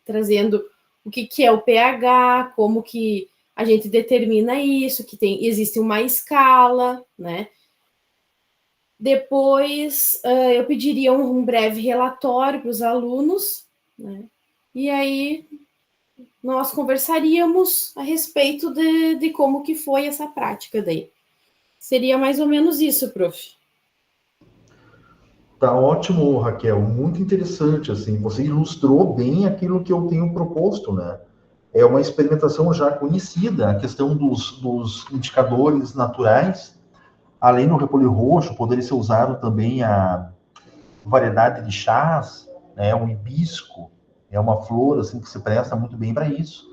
trazendo o que é o pH, como que a gente determina isso, que existe uma escala, né. Depois, eu pediria um breve relatório para os alunos, né, e aí nós conversaríamos a respeito de como que foi essa prática daí. Seria mais ou menos isso, prof. Tá ótimo, Raquel, muito interessante, assim, você ilustrou bem aquilo que eu tenho proposto, né? É uma experimentação já conhecida, a questão dos indicadores naturais, além do repolho roxo, poderia ser usado também a variedade de chás, né? O hibisco é uma flor, assim, que se presta muito bem para isso.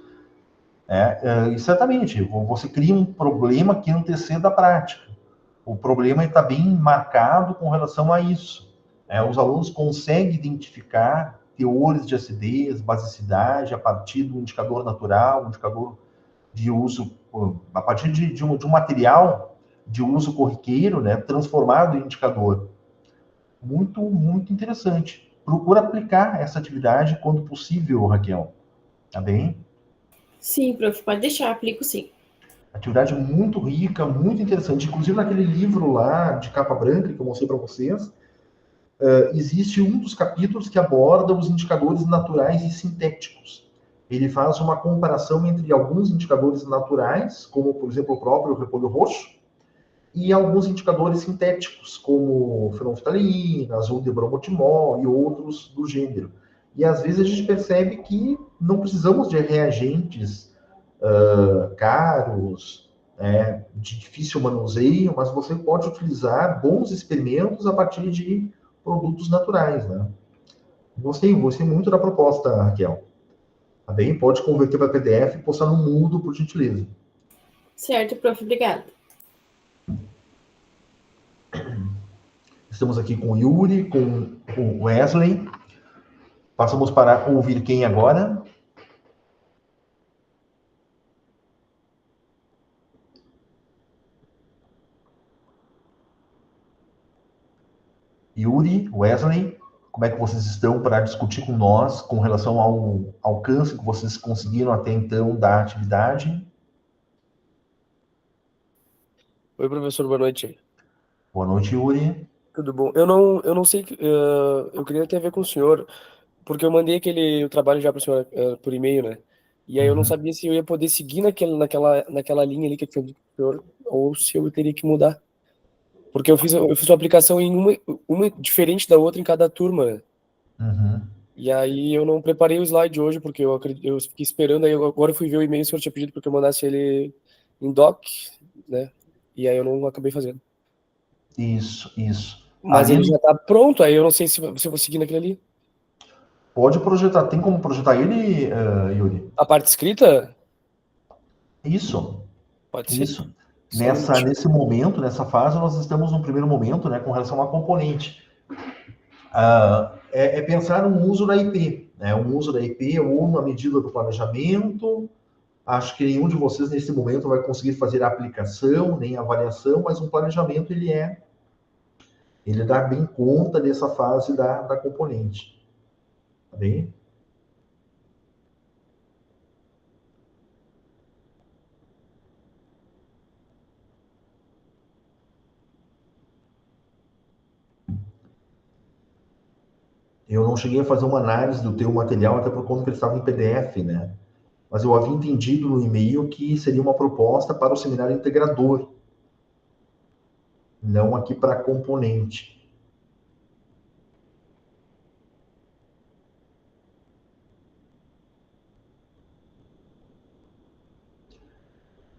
E certamente, você cria um problema que antecede a prática. O problema está bem marcado com relação a isso. Os alunos conseguem identificar teores de acidez, basicidade, a partir do indicador natural, um indicador de uso, a partir de um material de uso corriqueiro, né, transformado em indicador. Muito, muito interessante. Procura aplicar essa atividade quando possível, Raquel. Tá bem? Sim, prof, pode deixar, aplico sim. Atividade muito rica, muito interessante. Inclusive, naquele livro lá, de capa branca, que eu mostrei para vocês, existe um dos capítulos que aborda os indicadores naturais e sintéticos. Ele faz uma comparação entre alguns indicadores naturais, como, por exemplo, o próprio repolho roxo, e alguns indicadores sintéticos, como fenolftalina, azul de bromotimol e outros do gênero. E, às vezes, a gente percebe que não precisamos de reagentes caros, de difícil manuseio, mas você pode utilizar bons experimentos a partir de produtos naturais, né? Gostei muito da proposta, Raquel. Tá bem? Pode converter para PDF e postar no Moodle, por gentileza. Certo, prof. Obrigada. Estamos aqui com o Yuri, com o Wesley. Passamos para ouvir quem agora? Yuri, Wesley, como é que vocês estão para discutir com nós com relação ao alcance que vocês conseguiram até então da atividade? Oi, professor, boa noite. Boa noite, Yuri. Tudo bom? Eu não sei, eu queria ter a ver com o senhor, porque eu mandei o trabalho já para o senhor por e-mail, né? E aí eu não sabia se eu ia poder seguir naquela linha ali que eu tinha dito pro senhor, ou se eu teria que mudar. Porque eu fiz uma aplicação em uma diferente da outra em cada turma, né? Uhum. E aí eu não preparei o slide hoje, porque eu fiquei esperando, aí agora eu fui ver o e-mail que o senhor tinha pedido para que eu mandasse ele em doc, né? E aí eu não acabei fazendo. Isso. Mas Ali ele já tá pronto, aí eu não sei se eu vou seguir naquele ali. pode projetar, tem como projetar ele, Yuri? A parte escrita? Isso. Pode ser. Nesse momento, nessa fase, nós estamos num primeiro momento, né, com relação a componente. É pensar no uso da IP, né? O uso da IP ou na medida do planejamento. Acho que nenhum de vocês nesse momento vai conseguir fazer a aplicação nem a avaliação, mas um planejamento ele dá bem conta dessa fase da componente. Tá bem? Eu não cheguei a fazer uma análise do teu material, até por conta que ele estava em PDF, né? Mas eu havia entendido no e-mail que seria uma proposta para o seminário integrador, não aqui para componente.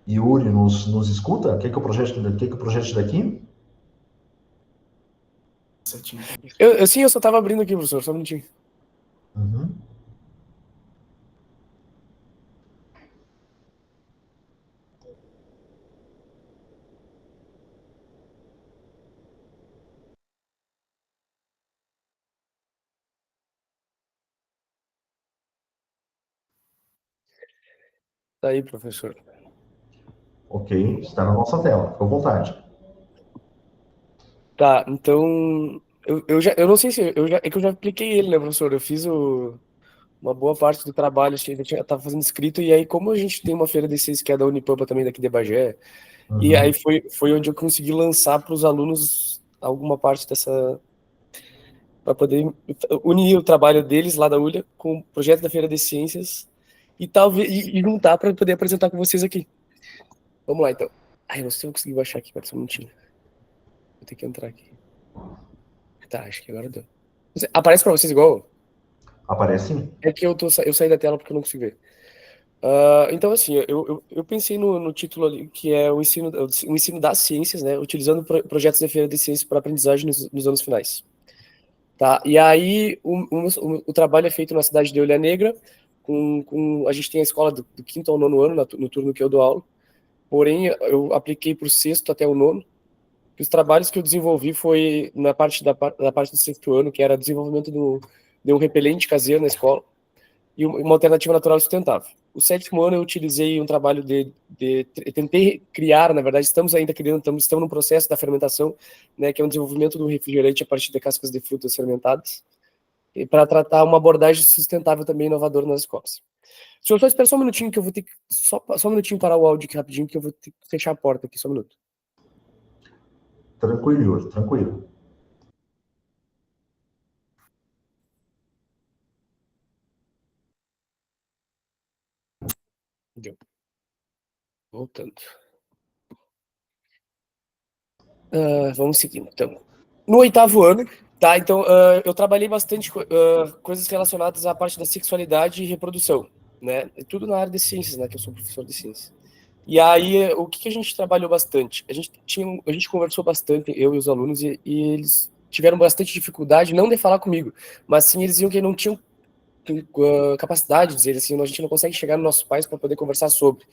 Yuri, nos escuta? Quer que eu projete daqui? Sim, eu só tava abrindo aqui, professor, só um minutinho. Uhum. Tá aí, professor. Ok, está na nossa tela, fica à vontade. Tá, então. Eu não sei se. É que eu já apliquei ele, né, professor? Eu fiz uma boa parte do trabalho, assim, eu tava fazendo escrito, e aí, como a gente tem uma feira de ciências que é da Unipampa também, daqui de Bagé, e aí foi onde eu consegui lançar para os alunos alguma parte dessa. Para poder unir o trabalho deles lá da ULHA com o projeto da Feira de Ciências e talvez e juntar para poder apresentar com vocês aqui. Vamos lá, então. Ai, não sei se eu vou conseguir baixar aqui, pera só um minutinho. Vou ter que entrar aqui. Tá, acho que agora deu. Aparece para vocês igual? Aparece sim. É que eu saí da tela porque eu não consigo ver. Então, assim, eu pensei no título ali, que é o ensino das ciências, né, utilizando projetos de feira de ciências para aprendizagem nos anos finais. Tá? E aí, o trabalho é feito na cidade de Oilha Negra, a gente tem a escola do 5º ao 9º ano, no turno que eu dou aula, porém, eu apliquei para o 6º até o 9º, que os trabalhos que eu desenvolvi foi na parte da parte do 6º ano, que era desenvolvimento de um repelente caseiro na escola, e uma alternativa natural e sustentável. O 7º ano eu utilizei um trabalho tentei criar, na verdade estamos ainda criando, estamos no processo da fermentação, né, que é um desenvolvimento do refrigerante a partir de cascas de frutas fermentadas, para tratar uma abordagem sustentável também inovadora nas escolas. Senhor, só espera só um minutinho que eu vou ter que, só um minutinho parar o áudio aqui rapidinho, que eu vou ter que fechar a porta aqui, só um minuto. Tranquilo, Yuri, tranquilo. Deu. Voltando. Vamos seguindo, então. No 8º ano, tá? Então, eu trabalhei bastante coisas relacionadas à parte da sexualidade e reprodução, né? Tudo na área de ciências, né? Que eu sou professor de ciências. E aí, o que a gente trabalhou bastante? A gente conversou bastante, eu e os alunos, e eles tiveram bastante dificuldade, não de falar comigo, mas sim eles diziam que não tinham capacidade de dizer assim, a gente não consegue chegar nos nossos pais para poder conversar sobre.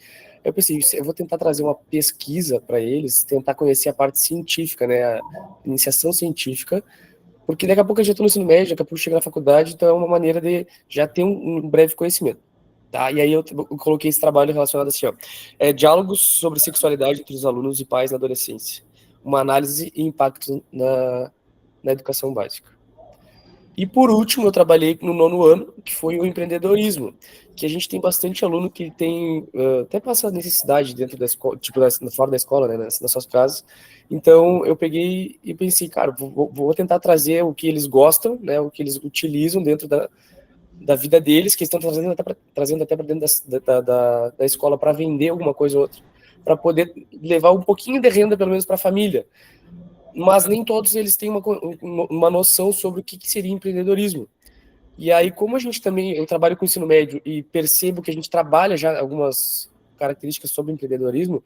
Eu pensei, eu vou tentar trazer uma pesquisa para eles, tentar conhecer a parte científica, né, a iniciação científica, porque daqui a pouco eu já estou no ensino médio, daqui a pouco chega na faculdade, então é uma maneira de já ter um breve conhecimento. Tá? E aí eu coloquei esse trabalho relacionado assim, ó, diálogos sobre sexualidade entre os alunos e pais na adolescência, uma análise e impacto na educação básica. E por último, eu trabalhei no 9º ano, que foi o empreendedorismo, que a gente tem bastante aluno que tem até passa necessidade dentro da escola, tipo fora da escola, né, nas suas casas. Então eu peguei e pensei, cara, vou tentar trazer o que eles gostam, né, o que eles utilizam dentro da vida deles, que estão trazendo até para dentro da escola para vender alguma coisa ou outra, para poder levar um pouquinho de renda, pelo menos, para a família. Mas nem todos eles têm uma noção sobre o que seria empreendedorismo. E aí, como a gente também, eu trabalho com ensino médio e percebo que a gente trabalha já algumas características sobre empreendedorismo,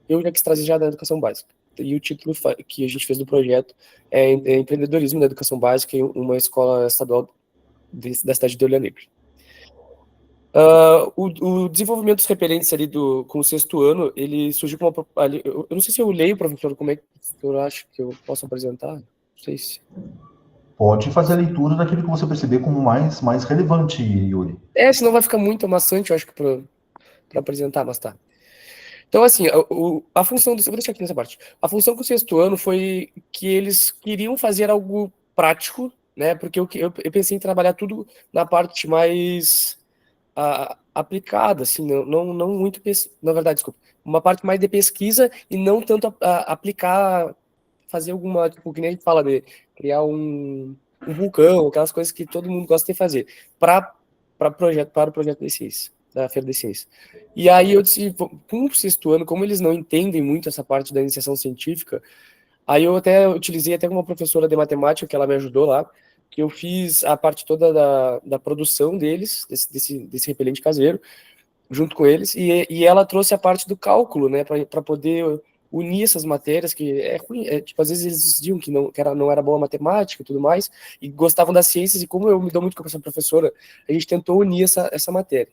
eu já quis trazer já da educação básica. E o título que a gente fez do projeto é Empreendedorismo na Educação Básica em uma escola estadual da cidade de Ouro Negro. O desenvolvimento dos repelentes ali com o 6º ano, ele surgiu com uma... Eu não sei se eu leio, professor, como é que eu acho que eu posso apresentar, não sei se... Pode fazer a leitura daquilo que você perceber como mais relevante, Yuri. Senão vai ficar muito amassante, eu acho que para apresentar, mas tá. Então, assim, a função vou deixar aqui nessa parte. A função com o 6º ano foi que eles queriam fazer algo prático, né, porque eu pensei em trabalhar tudo na parte mais... aplicada, assim, não muito, na verdade, desculpa, uma parte mais de pesquisa e não tanto aplicar, fazer alguma, tipo, que nem a gente fala de criar um vulcão, aquelas coisas que todo mundo gosta de fazer, para o projeto de ciência, da Feira de Ciências. E aí eu disse, com o 6º ano, como eles não entendem muito essa parte da iniciação científica, aí eu até utilizei até uma professora de matemática que ela me ajudou lá, que eu fiz a parte toda da produção deles, desse repelente caseiro, junto com eles, e ela trouxe a parte do cálculo, né, para poder unir essas matérias, que é ruim, tipo, às vezes eles diziam que não era boa matemática e tudo mais, e gostavam das ciências, e como eu me dou muito com essa professora, a gente tentou unir essa matéria.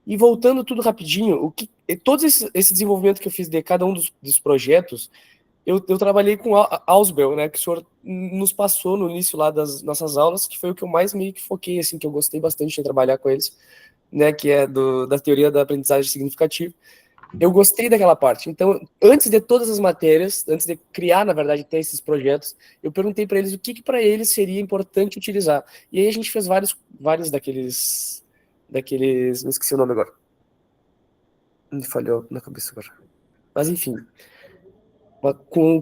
E voltando tudo rapidinho, todo esse desenvolvimento que eu fiz de cada um dos projetos, eu trabalhei com Ausbel, né, que o senhor nos passou no início lá das nossas aulas, que foi o que eu mais meio que foquei, assim, que eu gostei bastante de trabalhar com eles, né, que é da teoria da aprendizagem significativa. Eu gostei daquela parte. Então, antes de todas as matérias, antes de criar, na verdade, até esses projetos, eu perguntei para eles o que para eles seria importante utilizar. E aí a gente fez vários daqueles, não esqueci o nome agora. Me falhou na cabeça agora. Mas, enfim, com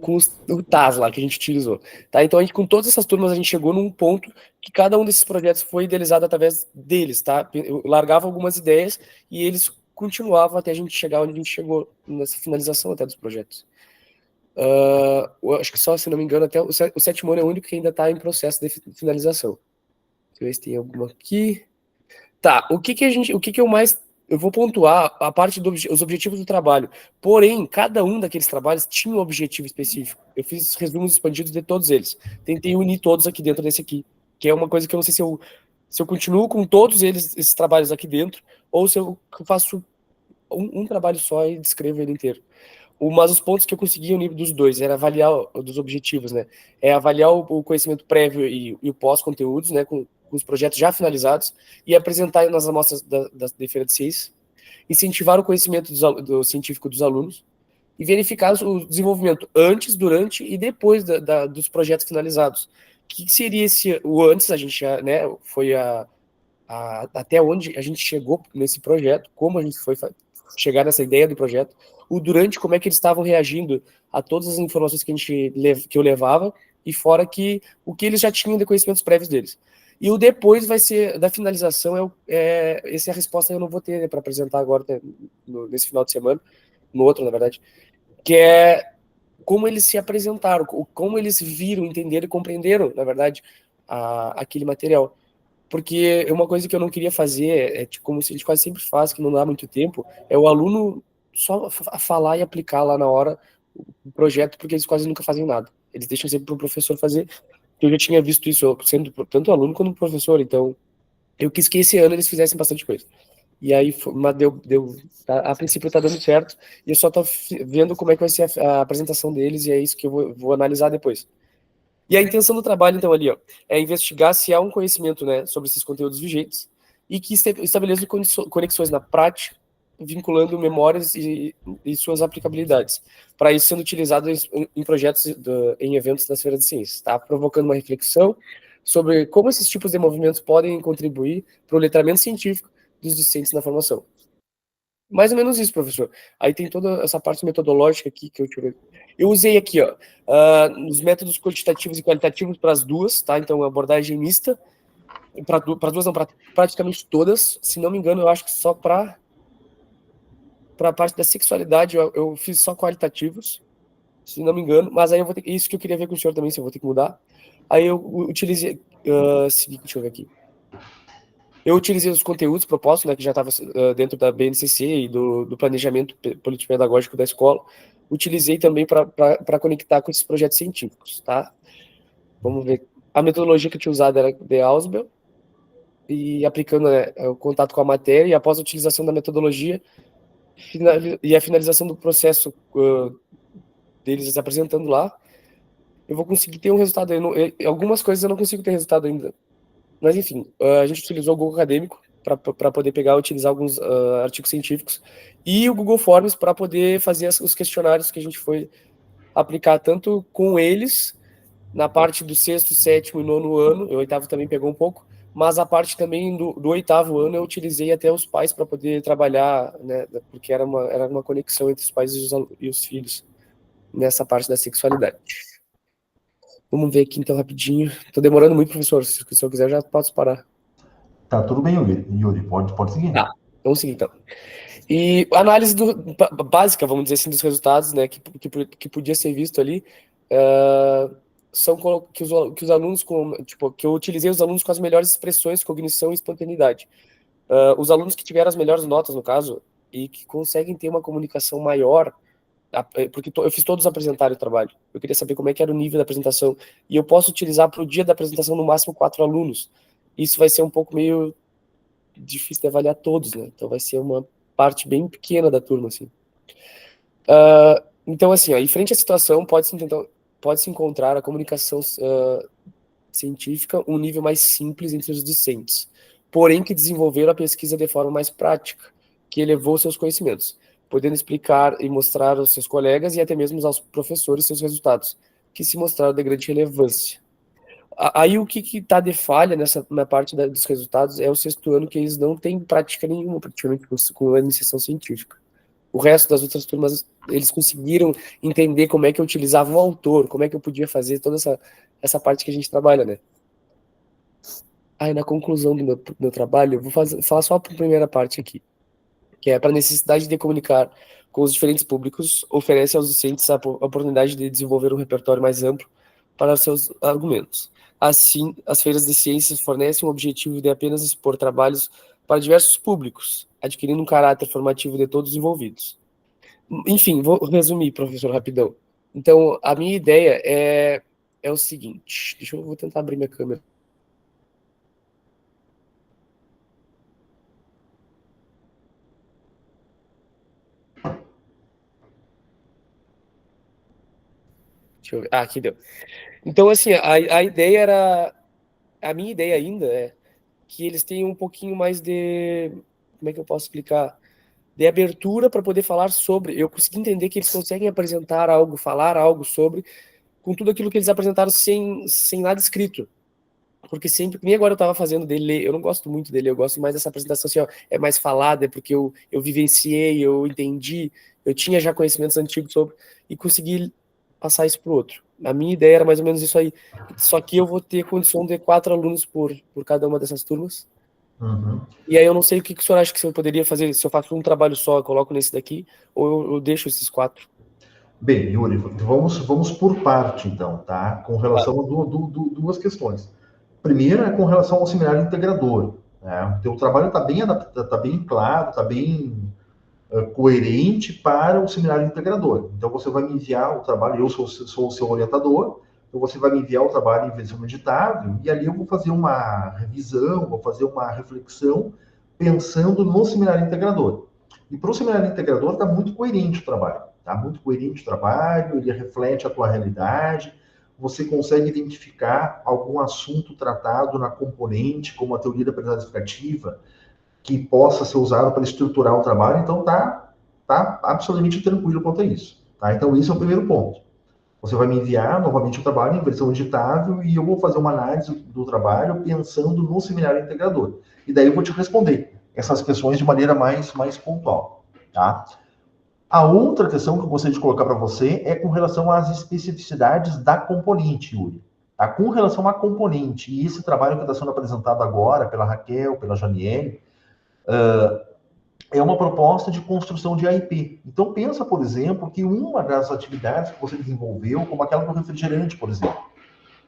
o TAS lá, que a gente utilizou. Tá? Então, com todas essas turmas, a gente chegou num ponto que cada um desses projetos foi idealizado através deles. Tá? Eu largava algumas ideias e eles continuavam até a gente chegar onde a gente chegou, nessa finalização até dos projetos. Eu acho que só, se não me engano, até o 7º ano é o único que ainda está em processo de finalização. Deixa eu ver se tem alguma aqui. Tá, o que eu mais... Eu vou pontuar a parte dos objetivos do trabalho. Porém, cada um daqueles trabalhos tinha um objetivo específico. Eu fiz resumos expandidos de todos eles. Tentei unir todos aqui dentro desse aqui, que é uma coisa que eu não sei se eu continuo com todos esses trabalhos aqui dentro, ou se eu faço um trabalho só e descrevo ele inteiro. Mas os pontos que eu consegui unir dos dois era avaliar dos objetivos, né? É avaliar o conhecimento prévio e o pós-conteúdos, né? Com os projetos já finalizados e apresentar nas amostras da Feira de Ciências, incentivar o conhecimento do científico dos alunos e verificar o desenvolvimento antes, durante e depois dos projetos finalizados. O que seria o antes? A gente já, né? Foi até onde a gente chegou nesse projeto, como a gente foi chegar nessa ideia do projeto, o durante, como é que eles estavam reagindo a todas as informações que eu levava, e fora o que eles já tinham de conhecimentos prévios deles. E o depois vai ser, da finalização, essa é a resposta que eu não vou ter, né, para apresentar agora, né, nesse final de semana, no outro, na verdade, que é como eles se apresentaram, como eles viram, entenderam e compreenderam, na verdade, aquele material. Porque uma coisa que eu não queria fazer, tipo, como a gente quase sempre faz, que não dá muito tempo, é o aluno só falar e aplicar lá na hora o projeto, porque eles quase nunca fazem nada. Eles deixam sempre para o professor fazer. Eu já tinha visto isso, sendo tanto aluno quanto professor, então eu quis que esse ano eles fizessem bastante coisa. E aí, mas a princípio está dando certo, e eu só estou vendo como é que vai ser a apresentação deles, e é isso que eu vou analisar depois. E a intenção do trabalho, então, ali, ó, é investigar se há um conhecimento, né, sobre esses conteúdos vigentes e que estabeleça conexões na prática, vinculando memórias e suas aplicabilidades. Para isso, sendo utilizado em projetos, em eventos das feiras de ciências, tá? Provocando uma reflexão sobre como esses tipos de movimentos podem contribuir para o letramento científico dos discentes na formação. Mais ou menos isso, professor. Aí tem toda essa parte metodológica aqui que eu usei aqui, ó, os métodos quantitativos e qualitativos para as duas, tá? Então, abordagem mista, para duas não, para praticamente todas. Se não me engano, eu acho que só para a parte da sexualidade eu fiz só qualitativos, se não me engano, mas aí eu vou ter, isso que eu queria ver com o senhor também, se eu vou ter que mudar. Aí eu utilizei, deixa eu ver aqui. Eu utilizei os conteúdos propostos, né, que já estava dentro da BNCC e do planejamento político-pedagógico da escola. Utilizei também para conectar com esses projetos científicos, tá? Vamos ver. A metodologia que eu tinha usado era de Ausubel, e aplicando, né, o contato com a matéria, e após a utilização da metodologia e a finalização do processo deles apresentando lá, eu vou conseguir ter um resultado. Algumas coisas eu não consigo ter resultado ainda. Mas, enfim, a gente utilizou o Google Acadêmico para poder pegar e utilizar alguns artigos científicos e o Google Forms para poder fazer os questionários que a gente foi aplicar tanto com eles, na parte do 6º, 7º e 9º ano, o 8º também pegou um pouco, mas a parte também do 8º ano eu utilizei até os pais para poder trabalhar, né, porque era uma conexão entre os pais e os filhos nessa parte da sexualidade. Vamos ver aqui, então, rapidinho. Tô demorando muito, professor. Se o senhor quiser, já posso parar. Tá, tudo bem, Yuri. Pode seguir. Tá, vamos seguir, então. E análise básica, vamos dizer assim, dos resultados, né, que podia ser visto ali, são que os alunos, que eu utilizei os alunos com as melhores expressões, cognição e espontaneidade. Os alunos que tiveram as melhores notas, no caso, e que conseguem ter uma comunicação maior, porque eu fiz todos apresentarem o trabalho. Eu queria saber como é que era o nível da apresentação. E eu posso utilizar para o dia da apresentação no máximo 4 alunos. Isso vai ser um pouco meio difícil de avaliar todos, né? Então vai ser uma parte bem pequena da turma, assim. Então, assim, ó, em frente à situação, pode-se encontrar a comunicação científica um nível mais simples entre os discentes, porém que desenvolveram a pesquisa de forma mais prática, que elevou seus conhecimentos, podendo explicar e mostrar aos seus colegas e até mesmo aos professores seus resultados, que se mostraram de grande relevância. Aí o que está de falha na parte dos resultados é o 6º ano, que eles não têm prática nenhuma, praticamente, com a iniciação científica. O resto das outras turmas, eles conseguiram entender como é que eu utilizava o autor, como é que eu podia fazer toda essa parte que a gente trabalha, né? Aí, na conclusão do meu trabalho, eu vou falar só a primeira parte aqui, que é para a necessidade de comunicar com os diferentes públicos, oferece aos docentes a oportunidade de desenvolver um repertório mais amplo para os seus argumentos. Assim, as feiras de ciências fornecem o objetivo de apenas expor trabalhos para diversos públicos, adquirindo um caráter formativo de todos os envolvidos. Enfim, vou resumir, professor, rapidão. Então, a minha ideia é o seguinte, vou tentar abrir minha câmera. Deixa eu ver. Aqui deu. Então, assim, a ideia era... A minha ideia ainda é que eles tenham um pouquinho mais de... Como é que eu posso explicar? De abertura para poder falar sobre... Eu consegui entender que eles conseguem apresentar algo, falar algo sobre, com tudo aquilo que eles apresentaram sem nada escrito. Porque sempre, nem agora eu estava fazendo dele, eu não gosto muito dele, eu gosto mais dessa apresentação assim, ó, é mais falada, é porque eu vivenciei, eu entendi, eu tinha já conhecimentos antigos sobre, e consegui passar isso para o outro. A minha ideia era mais ou menos isso aí. Só que eu vou ter condição de 4 alunos por cada uma dessas turmas. Uhum. E aí eu não sei o que o senhor acha que eu poderia fazer, se eu faço um trabalho só, eu coloco nesse daqui, ou eu deixo esses 4. Bem, Yuri, vamos por parte, então, tá? Com relação a duas questões. Primeira é com relação ao seminário integrador. Né? O teu trabalho está bem adaptado, está bem claro, está bem coerente para o seminário integrador. Então, você vai me enviar o trabalho, eu sou o seu orientador, então você vai me enviar o trabalho em versão editável, e ali eu vou fazer uma revisão, vou fazer uma reflexão pensando no seminário integrador. E para o seminário integrador está muito coerente o trabalho. Está muito coerente o trabalho, ele reflete a tua realidade, você consegue identificar algum assunto tratado na componente, como a teoria da aprendizagem explicativa, que possa ser usado para estruturar o trabalho, então tá absolutamente tranquilo quanto a isso. Tá? Então, esse é o primeiro ponto. Você vai me enviar novamente o trabalho em versão editável e eu vou fazer uma análise do trabalho pensando no seminário integrador. E daí eu vou te responder essas questões de maneira mais pontual. Tá? A outra questão que eu gostaria de colocar para você é com relação às especificidades da componente, Yuri. Tá? Com relação à componente, e esse trabalho que está sendo apresentado agora pela Raquel, pela Janiele, é uma proposta de construção de AIP. Então, pensa, por exemplo, que uma das atividades que você desenvolveu, como aquela do refrigerante, por exemplo,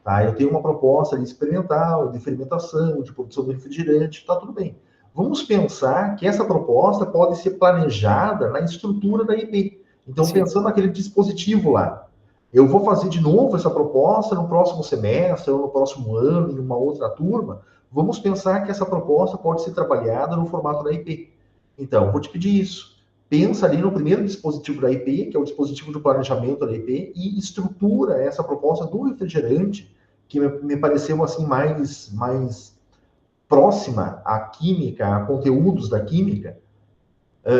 tá? Eu tenho uma proposta ali experimental, de fermentação, de produção de refrigerante, tá tudo bem. Vamos pensar que essa proposta pode ser planejada na estrutura da AIP. Então, Sim. pensando naquele dispositivo lá, eu vou fazer de novo essa proposta no próximo semestre ou no próximo ano, em uma outra turma. Vamos pensar que essa proposta pode ser trabalhada no formato da AIP. Então, vou te pedir isso. Pensa ali no primeiro dispositivo da IP, que é o dispositivo de planejamento da IP, e estrutura essa proposta do refrigerante, que me pareceu assim mais próxima à química, a conteúdos da química.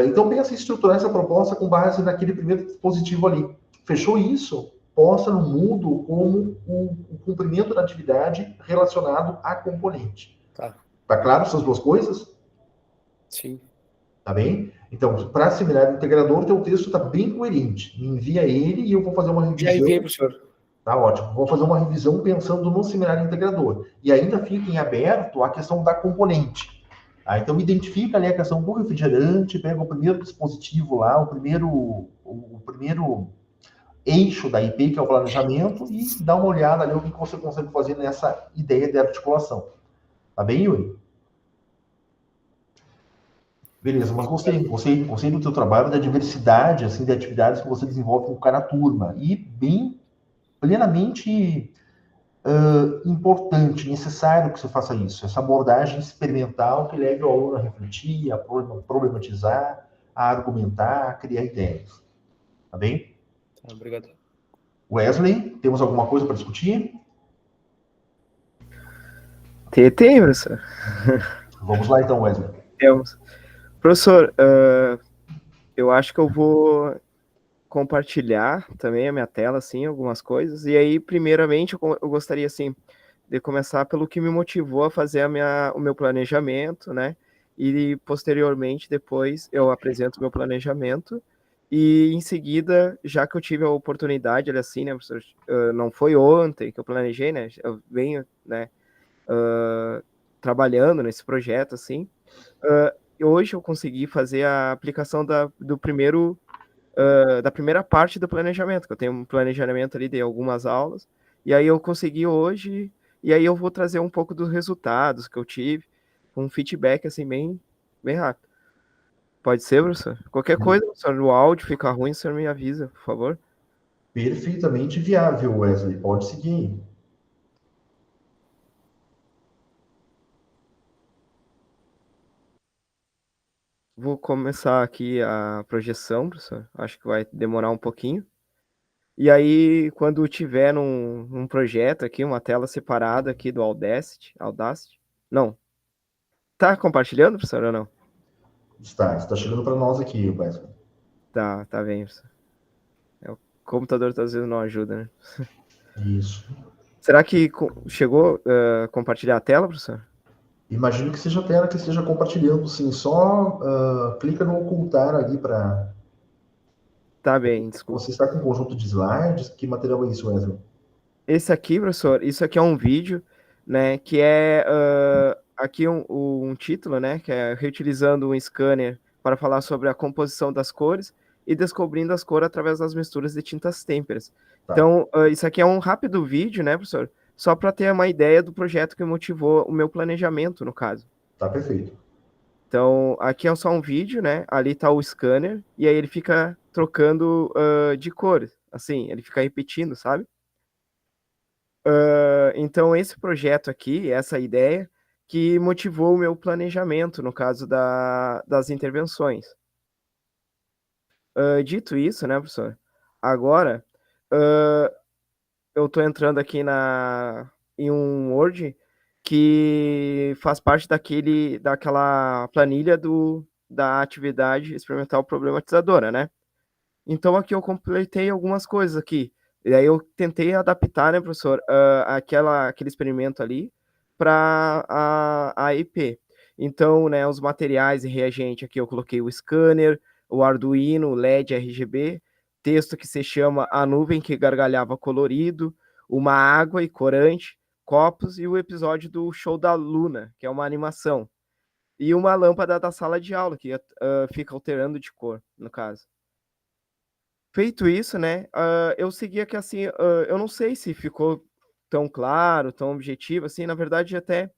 Então, pensa em estruturar essa proposta com base naquele primeiro dispositivo ali. Fechou isso? Posta no Moodle como o cumprimento da atividade relacionado à componente. Tá claro essas duas coisas? Sim. Tá bem? Então, para seminário integrador, teu texto está bem coerente. Me envia ele e eu vou fazer uma revisão. Já enviei, professor. Tá ótimo. Vou fazer uma revisão pensando no seminário integrador. E ainda fica em aberto a questão da componente. Tá? Então, identifica ali a questão do refrigerante, pega o primeiro dispositivo lá, o primeiro eixo da IP, que é o planejamento, e dá uma olhada ali o que você consegue fazer nessa ideia de articulação. Tá bem, Yuri? Beleza, mas gostei do teu trabalho, da diversidade assim, de atividades que você desenvolve com cada turma. E bem plenamente importante, necessário que você faça isso. Essa abordagem experimental que leve o aluno a refletir, a problematizar, a argumentar, a criar ideias. Tá bem? Obrigado. Wesley, temos alguma coisa para discutir? Tem, professor. Vamos lá então, Wesley. Temos. Professor, eu acho que eu vou compartilhar também a minha tela, assim, algumas coisas. E aí, primeiramente, eu gostaria, assim, de começar pelo que me motivou a fazer o meu planejamento, né? E, posteriormente, depois, eu apresento o meu planejamento. E, em seguida, já que eu tive a oportunidade, olha assim, né, professor? Não foi ontem que eu planejei, né? Eu venho, né, trabalhando nesse projeto, assim. Hoje eu consegui fazer a aplicação da primeira parte do planejamento, que eu tenho um planejamento ali de algumas aulas, e aí eu consegui hoje, e aí eu vou trazer um pouco dos resultados que eu tive, com um feedback assim bem rápido. Pode ser, professor? Qualquer coisa, professor, o áudio fica ruim, o senhor me avisa, por favor. Perfeitamente viável, Wesley. Pode seguir. Vou começar aqui a projeção, professor. Acho que vai demorar um pouquinho. E aí, quando tiver num projeto aqui, uma tela separada aqui do Audacity. Não. Tá compartilhando, professor, ou não? Está chegando para nós aqui, Wesley. Tá bem, professor. O computador às vezes não ajuda, né? Isso. Será que chegou a compartilhar a tela, professor? Imagino que seja a tela que esteja compartilhando, sim. Só clica no ocultar ali para... Tá bem, desculpa. Você está com um conjunto de slides? Que material é isso, Wesley? Esse aqui, professor, isso aqui é um vídeo, né, que é aqui um título, né, que é reutilizando um scanner para falar sobre a composição das cores e descobrindo as cores através das misturas de tintas têmperas. Tá. Então, isso aqui é um rápido vídeo, né, professor? Só para ter uma ideia do projeto que motivou o meu planejamento, no caso. Tá perfeito. Então, aqui é só um vídeo, né? Ali tá o scanner, e aí ele fica trocando de cores, assim, ele fica repetindo, sabe? Então, esse projeto aqui, essa ideia, que motivou o meu planejamento, no caso das intervenções. Dito isso, né, professor? Agora, eu estou entrando aqui em um Word que faz parte daquela planilha da atividade experimental problematizadora, né? Então aqui eu completei algumas coisas aqui. E aí eu tentei adaptar, né, professor, aquele experimento ali para a IP. Então, né, os materiais e reagente aqui eu coloquei o scanner, o Arduino, o LED RGB, texto que se chama A Nuvem que Gargalhava Colorido, uma água e corante, copos e o episódio do Show da Luna, que é uma animação. E uma lâmpada da sala de aula, que fica alterando de cor, no caso. Feito isso, né, eu segui aqui assim, eu não sei se ficou tão claro, tão objetivo, assim, na verdade até,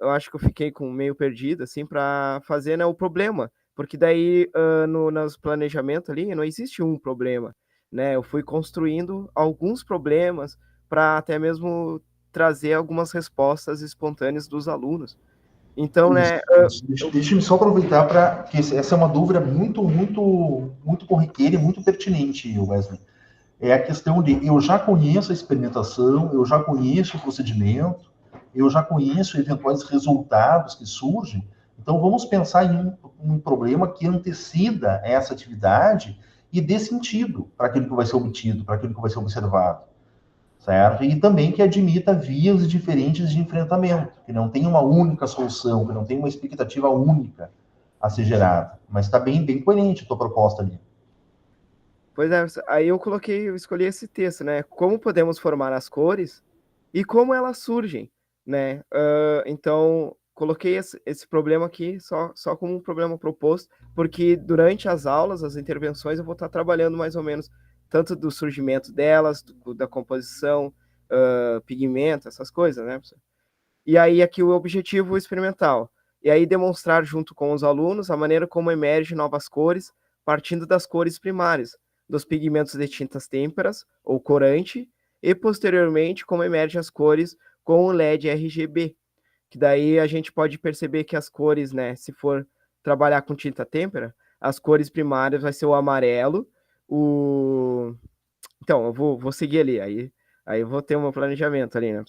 eu acho que eu fiquei com meio perdido, assim, para fazer, né, o problema, porque daí, nos planejamento ali não existe um problema, né, eu fui construindo alguns problemas para até mesmo trazer algumas respostas espontâneas dos alunos. Então, né, Deixa-me só aproveitar para que essa é uma dúvida muito corriqueira e muito pertinente, Wesley. É a questão de eu já conheço a experimentação, eu já conheço o procedimento, eu já conheço eventuais resultados que surgem. Então vamos pensar em um problema que anteceda essa atividade e dê sentido para aquilo que vai ser obtido, para aquilo que vai ser observado, certo? E também que admita vias diferentes de enfrentamento, que não tem uma única solução, que não tem uma expectativa única a ser gerada. Mas está bem coerente a tua proposta ali. Pois é, aí eu escolhi esse texto, né? Como podemos formar as cores e como elas surgem, né? Então, coloquei esse problema aqui só como um problema proposto, porque durante as aulas, as intervenções, eu vou estar trabalhando mais ou menos tanto do surgimento delas, da composição, pigmento, essas coisas, né, professor? E aí aqui o objetivo experimental. E aí demonstrar junto com os alunos a maneira como emergem novas cores, partindo das cores primárias, dos pigmentos de tintas têmperas ou corante, e posteriormente como emergem as cores com o LED RGB, que daí a gente pode perceber que as cores, né, se for trabalhar com tinta têmpera, as cores primárias vai ser o amarelo, o... Então, eu vou seguir ali, aí eu vou ter um planejamento ali, né?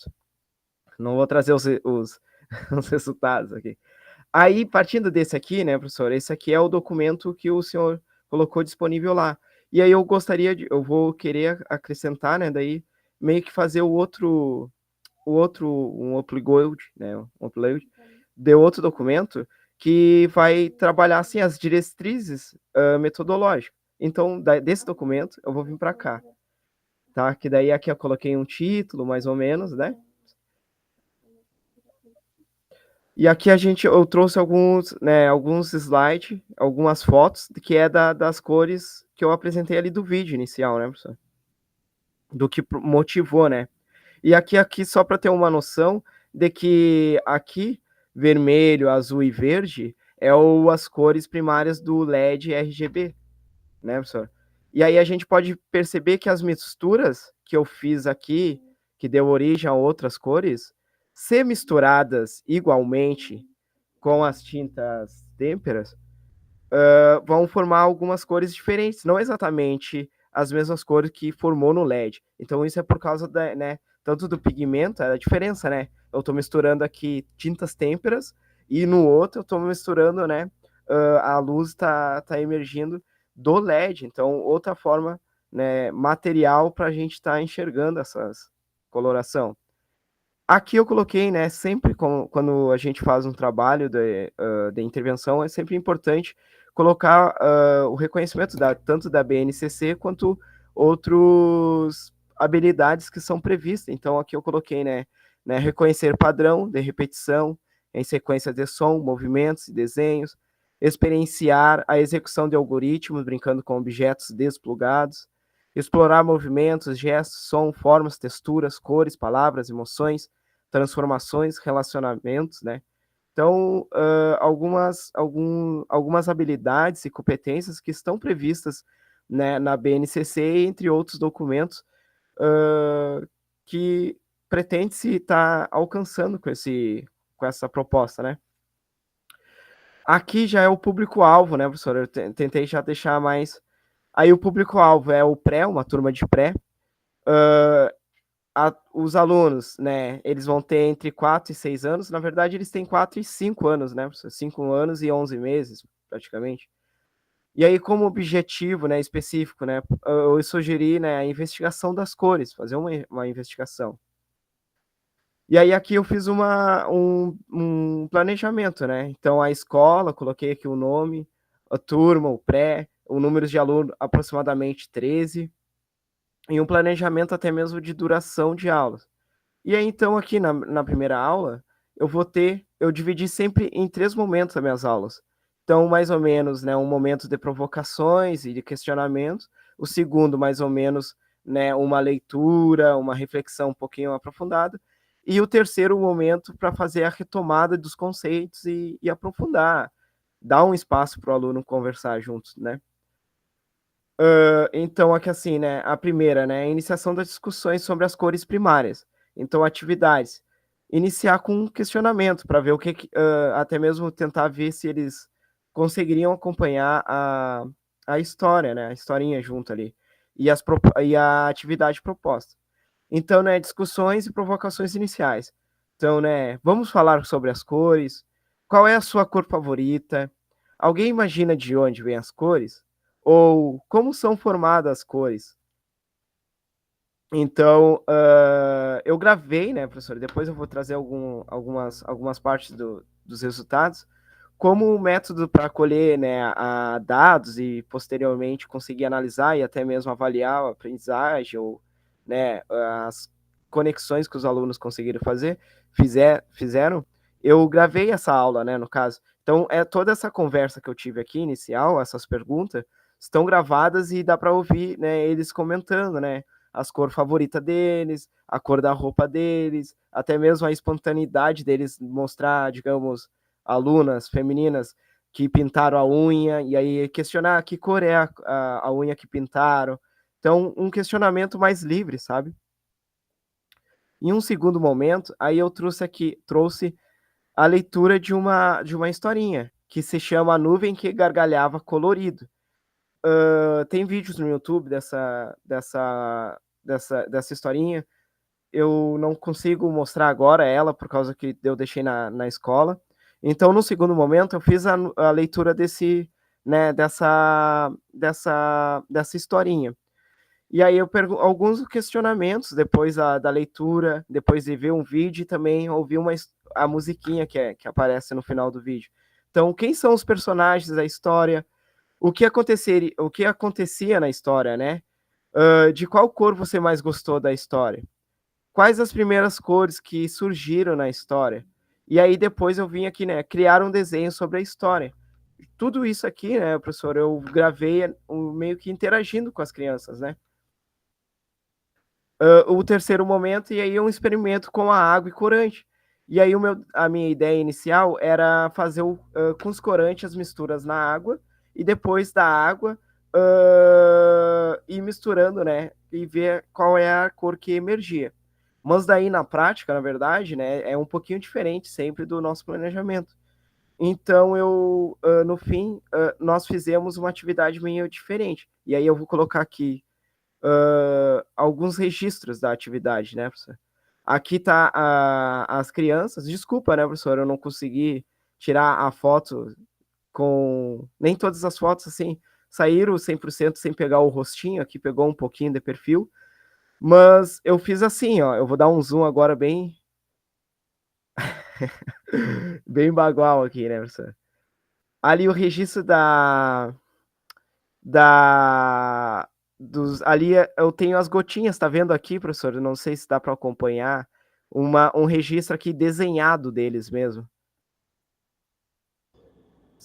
Não vou trazer os resultados aqui. Aí, partindo desse aqui, né, professor, esse aqui é o documento que o senhor colocou disponível lá. E aí eu vou querer acrescentar, né, daí meio que fazer um upload, né, um upload de outro documento que vai trabalhar, assim, as diretrizes metodológicas. Então, desse documento, eu vou vir para cá, tá? Que daí aqui eu coloquei um título, mais ou menos, né? E aqui eu trouxe alguns slides, algumas fotos, que é das cores que eu apresentei ali do vídeo inicial, né, professor? Do que motivou, né? E aqui só para ter uma noção de que aqui, vermelho, azul e verde, as cores primárias do LED RGB, né, professor? E aí a gente pode perceber que as misturas que eu fiz aqui, que deu origem a outras cores, se misturadas igualmente com as tintas têmperas, vão formar algumas cores diferentes, não exatamente as mesmas cores que formou no LED. Então isso é por causa né, tanto do pigmento, a diferença, né? Eu estou misturando aqui tintas têmperas e no outro eu estou misturando, né? A luz está emergindo do LED, então outra forma, né, material para a gente estar enxergando essas coloração. Aqui eu coloquei, né, sempre quando a gente faz um trabalho de intervenção, é sempre importante colocar o reconhecimento tanto da BNCC quanto outras habilidades que são previstas. Então aqui eu coloquei, né, reconhecer padrão de repetição em sequência de som, movimentos e desenhos, experienciar a execução de algoritmos brincando com objetos desplugados, explorar movimentos, gestos, som, formas, texturas, cores, palavras, emoções, transformações, relacionamentos, né? Então, algumas habilidades e competências que estão previstas, né, na BNCC, entre outros documentos, que pretende-se estar alcançando com esse essa proposta, né? Aqui já é o público-alvo, né, professor? Eu tentei já deixar mais... Aí o público-alvo é o pré, uma turma de pré. Os alunos, né, eles vão ter entre 4 e 6 anos. Na verdade, eles têm 4 e 5 anos, né, professor? 5 anos e 11 meses, praticamente. E aí, como objetivo, né, específico, né, eu sugeri, né, a investigação das cores, fazer uma investigação. E aí aqui eu fiz um planejamento, né? Então a escola, coloquei aqui o nome, a turma, o pré, o número de alunos aproximadamente 13, e um planejamento até mesmo de duração de aulas. E aí então aqui na primeira aula, eu dividi sempre em 3 momentos as minhas aulas. Então, mais ou menos, né, um momento de provocações e de questionamentos, o segundo, mais ou menos, né, uma leitura, uma reflexão um pouquinho aprofundada, e o terceiro momento para fazer a retomada dos conceitos e aprofundar, dar um espaço para o aluno conversar juntos, né? Então, aqui assim, né, a primeira, né, a iniciação das discussões sobre as cores primárias. Então, atividades. Iniciar com um questionamento para ver o que, até mesmo tentar ver se eles conseguiriam acompanhar a história, né, a historinha junto ali, e a atividade proposta. Então, né, discussões e provocações iniciais. Então, né, vamos falar sobre as cores. Qual é a sua cor favorita? Alguém imagina de onde vêm as cores? Ou como são formadas as cores? Então, eu gravei, né, professor? Depois eu vou trazer algumas partes dos resultados, como método para colher, né, dados e posteriormente conseguir analisar e até mesmo avaliar a aprendizagem ou, né, as conexões que os alunos conseguiram fizeram. Eu gravei essa aula, né, no caso. Então, toda essa conversa que eu tive aqui inicial, essas perguntas, estão gravadas e dá para ouvir, né, eles comentando, né, as cores favoritas deles, a cor da roupa deles, até mesmo a espontaneidade deles mostrar, digamos, alunas femininas que pintaram a unha, e aí questionar que cor é a unha que pintaram. Então, um questionamento mais livre, sabe? Em um segundo momento, aí eu trouxe a leitura de uma historinha, que se chama A Nuvem que Gargalhava Colorido. Tem vídeos no YouTube dessa historinha. Eu não consigo mostrar agora ela, por causa que eu deixei na escola. Então, no segundo momento, eu fiz a leitura dessa historinha. E aí eu pergunto alguns questionamentos depois da leitura, depois de ver um vídeo e também ouvir a musiquinha que aparece no final do vídeo. Então, quem são os personagens da história? O que acontecia na história, né? De qual cor você mais gostou da história? Quais as primeiras cores que surgiram na história? E aí depois eu vim aqui, né, criar um desenho sobre a história. Tudo isso aqui, né, professor, eu gravei meio que interagindo com as crianças, né? O terceiro momento, e aí um experimento com a água e corante. E aí a minha ideia inicial era fazer com os corantes as misturas na água, e depois da água ir misturando, né, e ver qual é a cor que emergia. Mas daí, na prática, na verdade, né, é um pouquinho diferente sempre do nosso planejamento. Então, no fim, nós fizemos uma atividade meio diferente. E aí eu vou colocar aqui alguns registros da atividade, né, professor? Aqui tá as crianças. Desculpa, né, professor, eu não consegui tirar a foto com... Nem todas as fotos, assim, saíram 100% sem pegar o rostinho. Aqui pegou um pouquinho de perfil. Mas eu fiz assim, ó. Eu vou dar um zoom agora bem... bem bagual aqui, né, professor? Ali o registro ali eu tenho as gotinhas, tá vendo aqui, professor? Eu não sei se dá para acompanhar um registro aqui desenhado deles mesmo.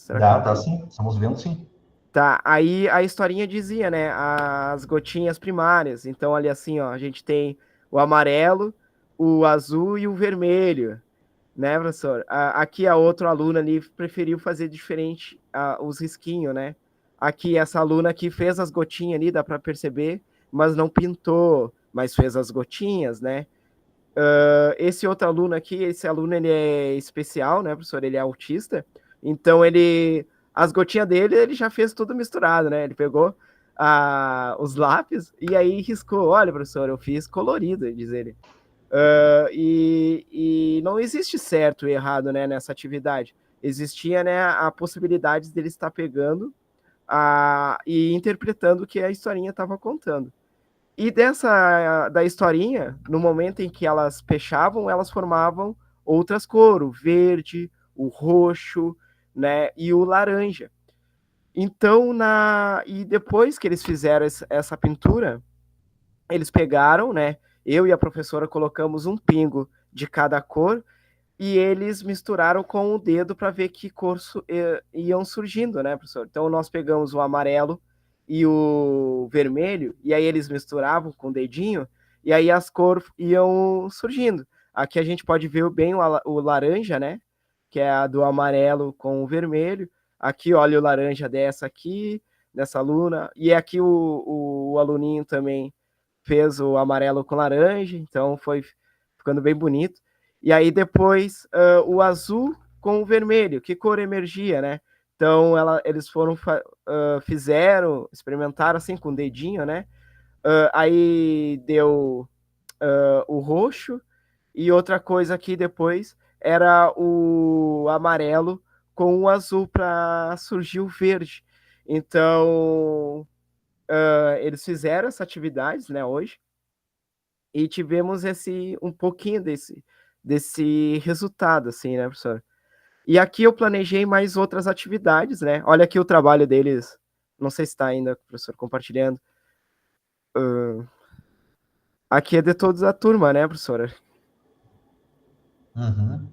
Tá sim, estamos vendo sim. Tá, aí a historinha dizia, né, as gotinhas primárias. Então ali assim, ó, a gente tem o amarelo, o azul e o vermelho, né, professor? Aqui a outra aluna ali preferiu fazer diferente os risquinhos, né? Aqui essa aluna aqui fez as gotinhas ali, dá para perceber, mas não pintou, mas fez as gotinhas, né? Esse outro aluno aqui, esse aluno ele é especial, né, professor? Ele é autista, então as gotinhas dele, ele já fez tudo misturado, né? Ele pegou os lápis e aí riscou. Olha, professor, eu fiz colorido, diz ele. E não existe certo e errado, né, nessa atividade. Existia, né, a possibilidade dele estar pegando e interpretando o que a historinha estava contando. E da historinha, no momento em que elas fechavam, elas formavam outras cores, o verde, o roxo, né, e o laranja. Então, e depois que eles fizeram essa pintura, eles pegaram, né, eu e a professora colocamos um pingo de cada cor e eles misturaram com o dedo para ver que cor iam surgindo, né, professor? Então, nós pegamos o amarelo e o vermelho, e aí eles misturavam com o dedinho, e aí as cores iam surgindo. Aqui a gente pode ver bem o laranja, né? Que é a do amarelo com o vermelho. Aqui, olha o laranja dessa aqui, dessa aluna. E aqui o aluninho também fez o amarelo com laranja, então foi ficando bem bonito. E aí depois o azul com o vermelho, que cor emergia, né? Então eles experimentaram assim com o dedinho, né? Aí deu o roxo, e outra coisa aqui depois era o amarelo com o azul para surgir o verde. Então eles fizeram essa atividade, né, hoje, e tivemos um pouquinho desse resultado, assim, né, professor? E aqui eu planejei mais outras atividades, né? Olha aqui o trabalho deles. Não sei se está ainda, professor, compartilhando. Aqui é de toda a turma, né, professora? Uhum.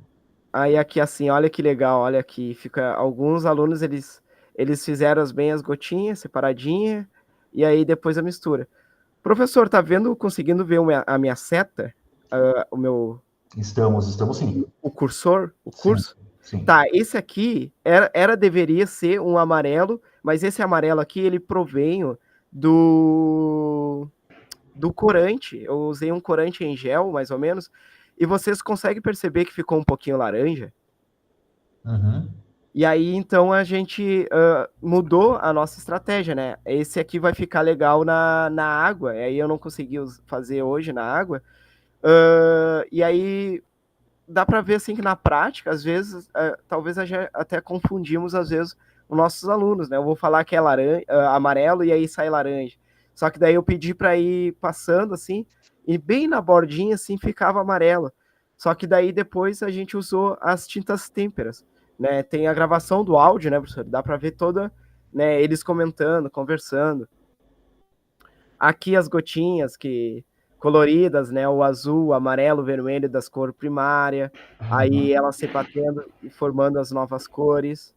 Aí aqui, assim, olha que legal. Olha aqui, fica alguns alunos, eles fizeram bem as gotinhas, separadinha, e aí depois a mistura. Professor, tá vendo, conseguindo ver a minha seta? O meu... Estamos sim. O cursor? O curso? Sim. Tá, esse aqui deveria ser um amarelo, mas esse amarelo aqui, ele provém do corante. Eu usei um corante em gel, mais ou menos, e vocês conseguem perceber que ficou um pouquinho laranja? Uhum. E aí, então, a gente mudou a nossa estratégia, né? Esse aqui vai ficar legal na água, aí eu não consegui fazer hoje na água. E aí dá para ver assim que na prática, às vezes, talvez até confundimos às vezes os nossos alunos, né? Eu vou falar que é amarelo e aí sai laranja. Só que daí eu pedi para ir passando assim, e bem na bordinha assim ficava amarelo. Só que daí depois a gente usou as tintas têmperas, né? Tem a gravação do áudio, né, professor? Dá para ver toda, né, eles comentando, conversando. Aqui as gotinhas coloridas, né? O azul, o amarelo, o vermelho das cores primárias. Aí elas se batendo e formando as novas cores.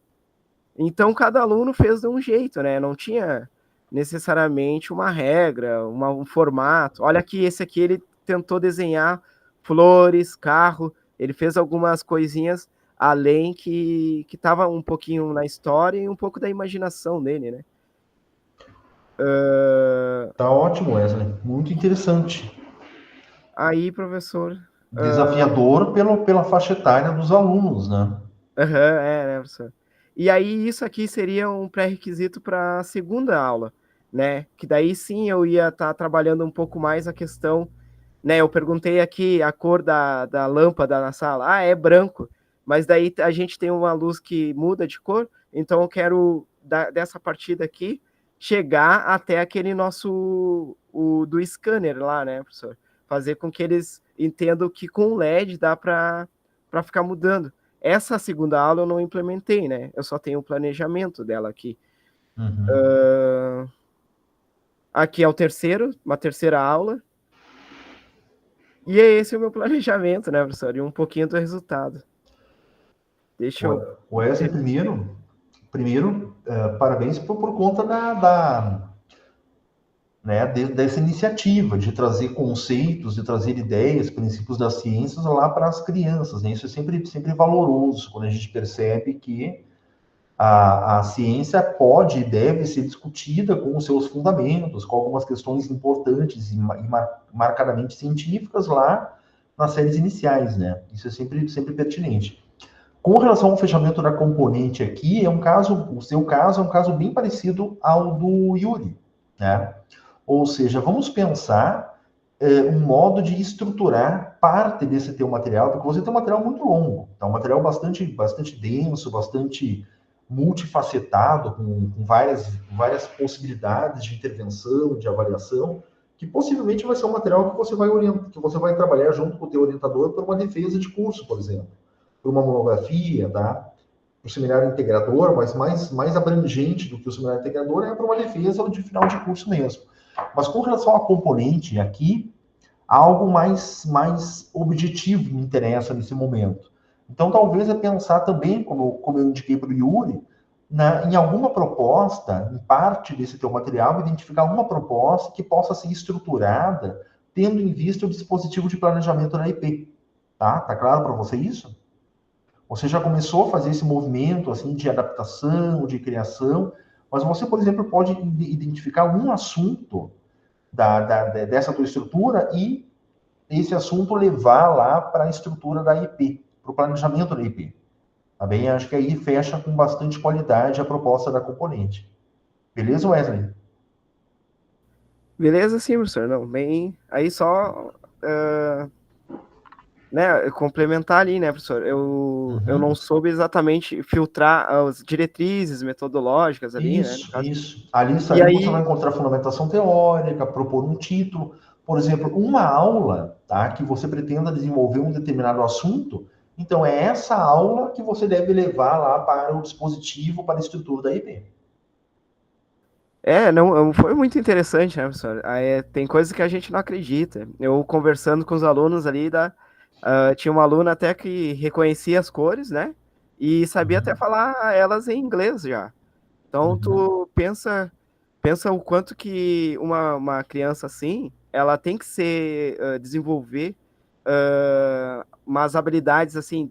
Então cada aluno fez de um jeito, né? Não tinha necessariamente uma regra, um formato. Olha aqui, esse aqui ele tentou desenhar flores, carro. Ele fez algumas coisinhas além que estava um pouquinho na história e um pouco da imaginação dele, né? Tá ótimo, Wesley. Muito interessante. Aí, professor. Desafiador pela faixa etária dos alunos, né? Né, professor? E aí, isso aqui seria um pré-requisito para a segunda aula, né? Que daí sim eu ia estar trabalhando um pouco mais a questão, né? Eu perguntei aqui a cor da lâmpada na sala. Ah, é branco. Mas daí a gente tem uma luz que muda de cor, então eu quero, dessa partida aqui, chegar até aquele nosso, do scanner lá, né, professor? Fazer com que eles entendam que com LED dá para ficar mudando. Essa segunda aula eu não implementei, né? Eu só tenho o planejamento dela aqui. Uhum. Aqui é uma terceira aula. E é esse o meu planejamento, né, professor? E um pouquinho do resultado. Deixa eu... Wesley, primeiro parabéns por conta né, dessa iniciativa de trazer conceitos, de trazer ideias, princípios das ciências lá para as crianças, né? Isso é sempre valoroso, quando a gente percebe que a ciência pode e deve ser discutida com os seus fundamentos, com algumas questões importantes e marcadamente científicas lá nas séries iniciais, né? Isso é sempre pertinente. Com relação ao fechamento da componente aqui, o seu caso é um caso bem parecido ao do Yuri, né? Ou seja, vamos pensar um modo de estruturar parte desse teu material, porque você tem um material muito longo, tá? Um material bastante denso, bastante multifacetado, com várias possibilidades de intervenção, de avaliação, que possivelmente vai ser um material que você vai trabalhar junto com o teu orientador para uma defesa de curso, por exemplo, para uma monografia, tá? Para o seminário integrador, mas mais abrangente do que o seminário integrador é para uma defesa de final de curso mesmo. Mas com relação à componente aqui, algo mais objetivo me interessa nesse momento. Então, talvez é pensar também, como eu indiquei para o Yuri, em alguma proposta, em parte desse teu material, identificar uma proposta que possa ser estruturada tendo em vista o dispositivo de planejamento da IP. Tá? Tá claro para você isso? Você já começou a fazer esse movimento assim de adaptação, de criação, mas você, por exemplo, pode identificar um assunto dessa tua estrutura e esse assunto levar lá para a estrutura da IP, para o planejamento da IP. Tá bem? Acho que aí fecha com bastante qualidade a proposta da componente. Beleza, Wesley? Beleza, sim, professor. Não, bem, aí só né, complementar ali, né, professor? Eu não soube exatamente filtrar as diretrizes metodológicas ali, né? Isso. Ali E aí... você vai encontrar fundamentação teórica, propor um título. Por exemplo, uma aula, tá, que você pretenda desenvolver um determinado assunto, então é essa aula que você deve levar lá para o dispositivo, para a estrutura da IP. Não foi muito interessante, né, professor? Tem coisas que a gente não acredita. Eu conversando com os alunos ali, tinha uma aluna até que reconhecia as cores, né? E sabia até falar elas em inglês já. Então, tu pensa o quanto que uma criança assim, ela tem que desenvolver umas habilidades, assim,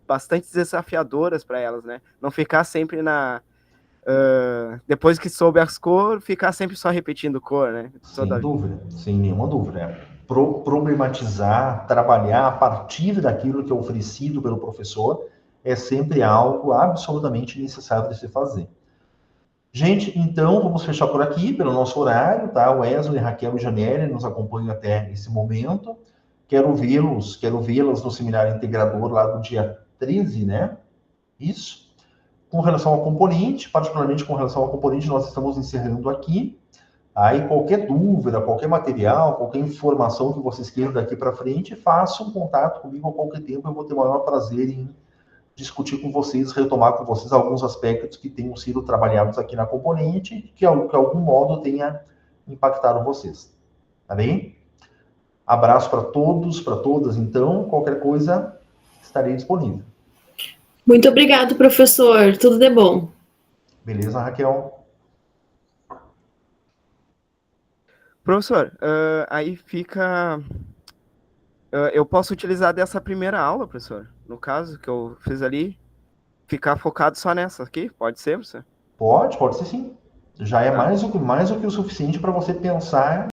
bastante desafiadoras para elas, né? Não ficar sempre depois que soube as cores, ficar sempre só repetindo cor, né? Sem dúvida, sem nenhuma dúvida. Problematizar, trabalhar a partir daquilo que é oferecido pelo professor é sempre algo absolutamente necessário de se fazer. Gente, então vamos fechar por aqui, pelo nosso horário, tá? O Wesley, Raquel e Janelle nos acompanham até esse momento. Quero vê-las no seminário integrador lá do dia 13, né? Isso. Com relação ao componente, particularmente com relação ao componente, nós estamos encerrando aqui. Aí qualquer dúvida, qualquer material, qualquer informação que vocês queiram daqui para frente, façam um contato comigo a qualquer tempo. Eu vou ter o maior prazer em discutir com vocês, retomar com vocês alguns aspectos que tenham sido trabalhados aqui na componente, que de algum modo tenha impactado vocês. Tá bem? Abraço para todos, para todas, então. Qualquer coisa, estarei disponível. Muito obrigado, professor. Tudo de bom. Beleza, Raquel? Professor, aí fica... eu posso utilizar dessa primeira aula, professor? No caso, que eu fiz ali, ficar focado só nessa aqui? Pode ser, professor? Pode ser sim. Já é mais do que o suficiente para você pensar